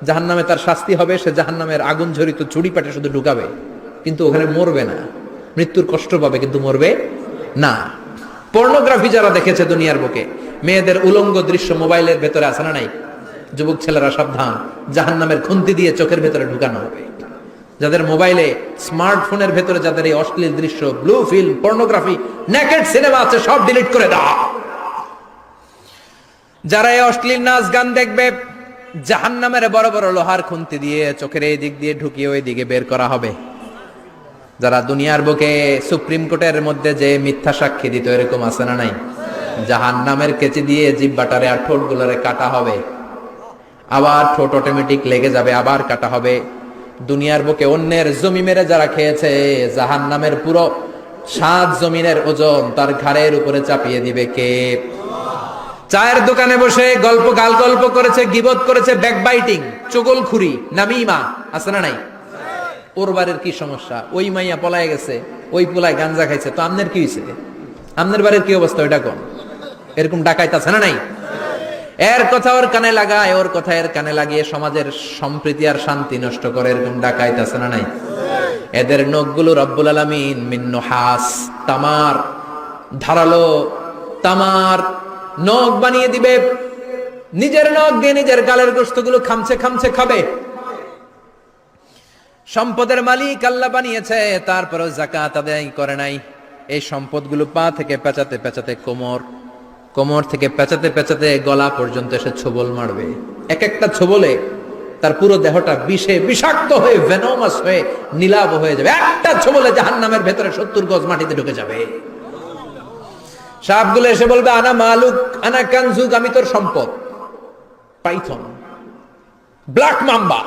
জাহান্নামে তার শাস্তি হবে, সে জাহান্নামের আগুন ঝরিত ছুরি পেটে শুধু ঢুকাবে, কিন্তু ওখানে মরবে না, মৃত্যুর কষ্ট পাবে কিন্তু মরবে না। পর্নোগ্রাফি যারা দেখেছে দুনিয়ার বুকে, মেয়েদের উলঙ্গ দৃশ্য মোবাইলের ভেতরে আছে না নাই? যুবক ছেলেরা সাবধান, জাহান্নামের খুন্তি দিয়ে চোখের ভেতরে ঢুকানো হবে। যাদের মোবাইলে স্মার্টফোনের ভেতরে যাদের এই অশ্লীল দৃশ্য, blue film, pornography, naked cinema আছে সব ডিলিট করে দাও। যারা এই অশ্লীল নাচ গান দেখবে, জাহান্নামের বড় বড় লোহার খুন্তি দিয়ে চোখের এই দিক দিয়ে ঢুকিয়ে ওই দিকে বের করা হবে। যারা দুনিয়ার বুকে সুপ্রিম কোর্টের মধ্যে যে মিথ্যা সাক্ষী দিত, এরকম আছে না নাই? জাহান্নামের কেচি দিয়ে জিহ্বাটারে আর ঠোঁটগুলোরে কাটা হবে, আবার ঠোঁট অটোমেটিক লেগে যাবে, আবার কাটা হবে। দুনিয়ার বুকে অন্যের জমি মেরে যারা খেয়েছে, জাহান্নামের পুরো 7 জমিনের ওজন তার ঘাড়ের উপরে চাপিয়ে দিবে কে? চায়ের দোকানে বসে গল্প করেছে, গীবত করেছে, ব্যাকবাইটিং, চুগলখুরি, নামিমা, আছে না নাই? ওর বাড়ির কি সমস্যা, ওই মাইয়া পলায় গেছে, ওই পোলায় গাঞ্জা খাইছে, তো আমনের কি হয়েছে? আমনের বাড়ির কি অবস্থা ওইটা কোন? এরকম ডাকাইত আছে না নাই? এর কথা ওর কানে লাগায়, ওর কথা এর কানে লাগিয়ে সমাজের সম্প্রীতি আর শান্তি নষ্ট করে, এরকম ডাকাইত আছে না নাই? এদের নখগুলো রব্বুল আলামিন মিন নুহাস, তামার, ধারালো তামার নখ বানিয়ে দিবে। নিজের নখ দিয়ে নিজের গালের গোশতগুলো খামছে খামছে খাবে। সম্পদের মালিক আল্লাহ বানিয়েছে, তারপরেও যাকাত আদায় করে নাই। এই সম্পদগুলো পা থেকে পেঁচাতে পেঁচাতে কোমর থেকে পেঁচাতে পেঁচাতে গলা পর্যন্ত এসে ছোবল মারবে। এক একটা ছোবলে তার পুরো দেহটা বিষে বিষাক্ত হয়ে ভেনোমাস হয়ে নীলাভ হয়ে যাবে। একটা ছোবলে জাহান্নামের ভেতরে 70 গজ মাটিতে ঢুকে যাবে। সাপগুলো এসে বলবে আনা মালুক আনা কানজুক, আমি তোর সম্পদ। Python, black mamba,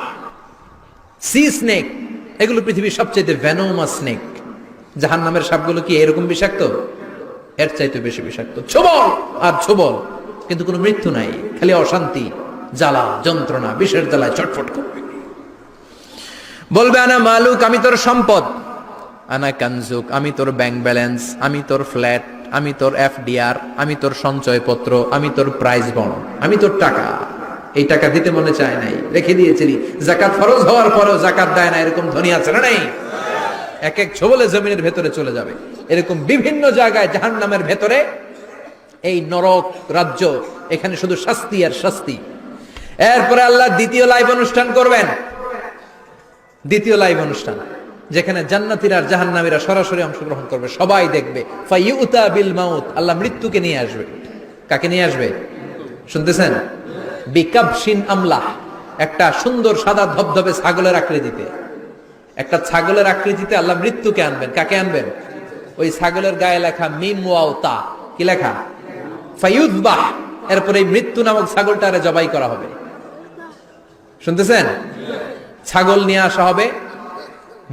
C snake, এগুলো পৃথিবীর সবচেয়ে ভেনোমাস স্নেক। জাহান্নামের সাপগুলো কি এরকম বিষাক্ত? এর চাইতে বেশি বিষাক্ত। ছোবল আর ছোবল, কিন্তু কোনো মৃত্যু নাই, খালি অশান্তি, জ্বালা, যন্ত্রণা, বিষের জ্বালায় চটফট করবে। বলবে আনা মালুক, আমি তোর সম্পদ। আনা কানজুক, আমি তোর ব্যাংক ব্যালেন্স, আমি তোর ফ্ল্যাট, আমি তোর এফডিআর, আমি তোর সঞ্চয়পত্র, আমি তোর প্রাইজ বন্ড, আমি তোর টাকা। এই টাকা দিতে মনে চায় নাই, রেখে দিয়েছিলি। যাকাত ফরজ হওয়ার পরেও যাকাত দেয় না, এরকম ধনী আছে না নাই? এক এক ছোবলে জমিনের ভেতরে চলে যাবে। এরকম বিভিন্ন জায়গায় জাহান্নামের ভেতরে এই নরক রাজ্য, এখানে শুধু শাস্তি আর শাস্তি। এরপরে আল্লাহ দ্বিতীয় লাইভ অনুষ্ঠান করবেন। দ্বিতীয় লাইভ অনুষ্ঠান, যেখানে জান্নাতীরা আর জাহান্নামীরা সরাসরি অংশগ্রহণ করবে, সবাই দেখবে। ফাইউতা বিল মাউত, আল্লাহ মৃত্যুকে নিয়ে আসবে। কাকে নিয়ে আসবে শুনতেছেন? বিকাবশিন আমলাহ, একটা সুন্দর সাদা ধবধবে ছাগলের আকৃতিতে, একটা ছাগলের আকৃতিতে আল্লাহ মৃত্যুকে আনবেন। কাকে আনবেন? ওই ছাগলের গায়ে লেখা মিম ওয়াও তা, কি লেখা? ফায়ুযবাহ। এরপরে এই মৃত্যু নামক ছাগলটারে জবাই করা হবে। শুনতেছেন? ছাগল নিয়ে আসা হবে,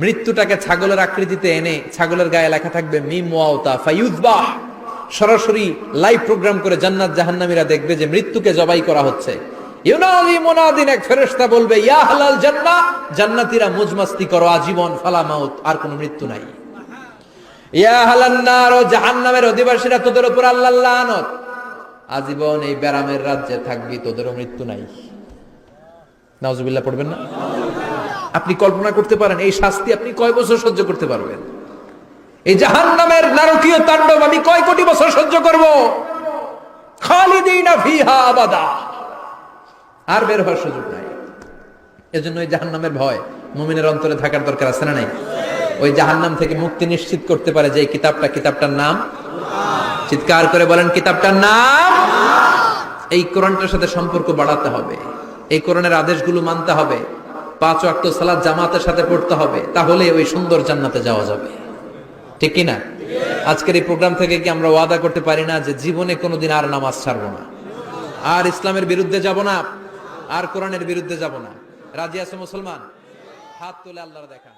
মৃত্যুটাকে ছাগলের আকৃতিতে এনে ছাগলের গায়ে লেখা থাকবে মিম ওয়াও তা ফায়ুযবাহ। সরাসরি লাইভ প্রোগ্রাম করে জান্নাত জাহান্নামীরা দেখবে যে মৃত্যুকে জবাই করা হচ্ছে। ইউনাদি মুনাদিন, এক ফেরেশতা বলবে ইয়া আহলাল জান্নাহ, জান্নাতীরা মুজমাস্তি করো আজীবন, ফালা মাউত, আর কোনো মৃত্যু নাই। ইয়া আহলান নার, জাহান্নামের অধিবাসীরা, তোদের উপর আল্লাহর লানত, আজীবন এই ব্যারামের রাজ্যে থাকবি, তোদেরও মৃত্যু নাই। নাউজুবিল্লাহ পড়বেন না? আপনি কল্পনা করতে পারেন এই শাস্তি আপনি কয় বছর সহ্য করতে পারবেন? এই জাহান্নামের নারকীয় তাণ্ডব আমি কয় কোটি বছর সহ্য করব? খালিদিনা ফিহা আবাদা, আর বের হওয়ার সুযোগ নাই। এজন্য ওই জাহান্নামের ভয় মুমিনের অন্তরে থাকার দরকার আছে না নাই? ওই জাহান্নাম থেকে মুক্তি নিশ্চিত করতে পারে যে কিতাবটার নাম, চিৎকার করে বলেন কিতাবটার নাম। এই কোরআনটার সাথে সম্পর্ক বাড়াতে হবে, এই কোরআনের আদেশগুলো মানতে হবে, 5 ওয়াক্ত সালাত জামাতের সাথে পড়তে হবে, তাহলে ওই সুন্দর জান্নাতে যাওয়া যাবে। ঠিক কি না? আজকের এই প্রোগ্রাম থেকে কি আমরা ওয়াদা করতে পারি না যে জীবনে কোনোদিন আর নামাজ ছাড়বো না, আর ইসলামের বিরুদ্ধে যাব না, আর কোরআনের বিরুদ্ধে যাব না? রাজি আছে মুসলমান? হাত তুলে আল্লাহর দেখান।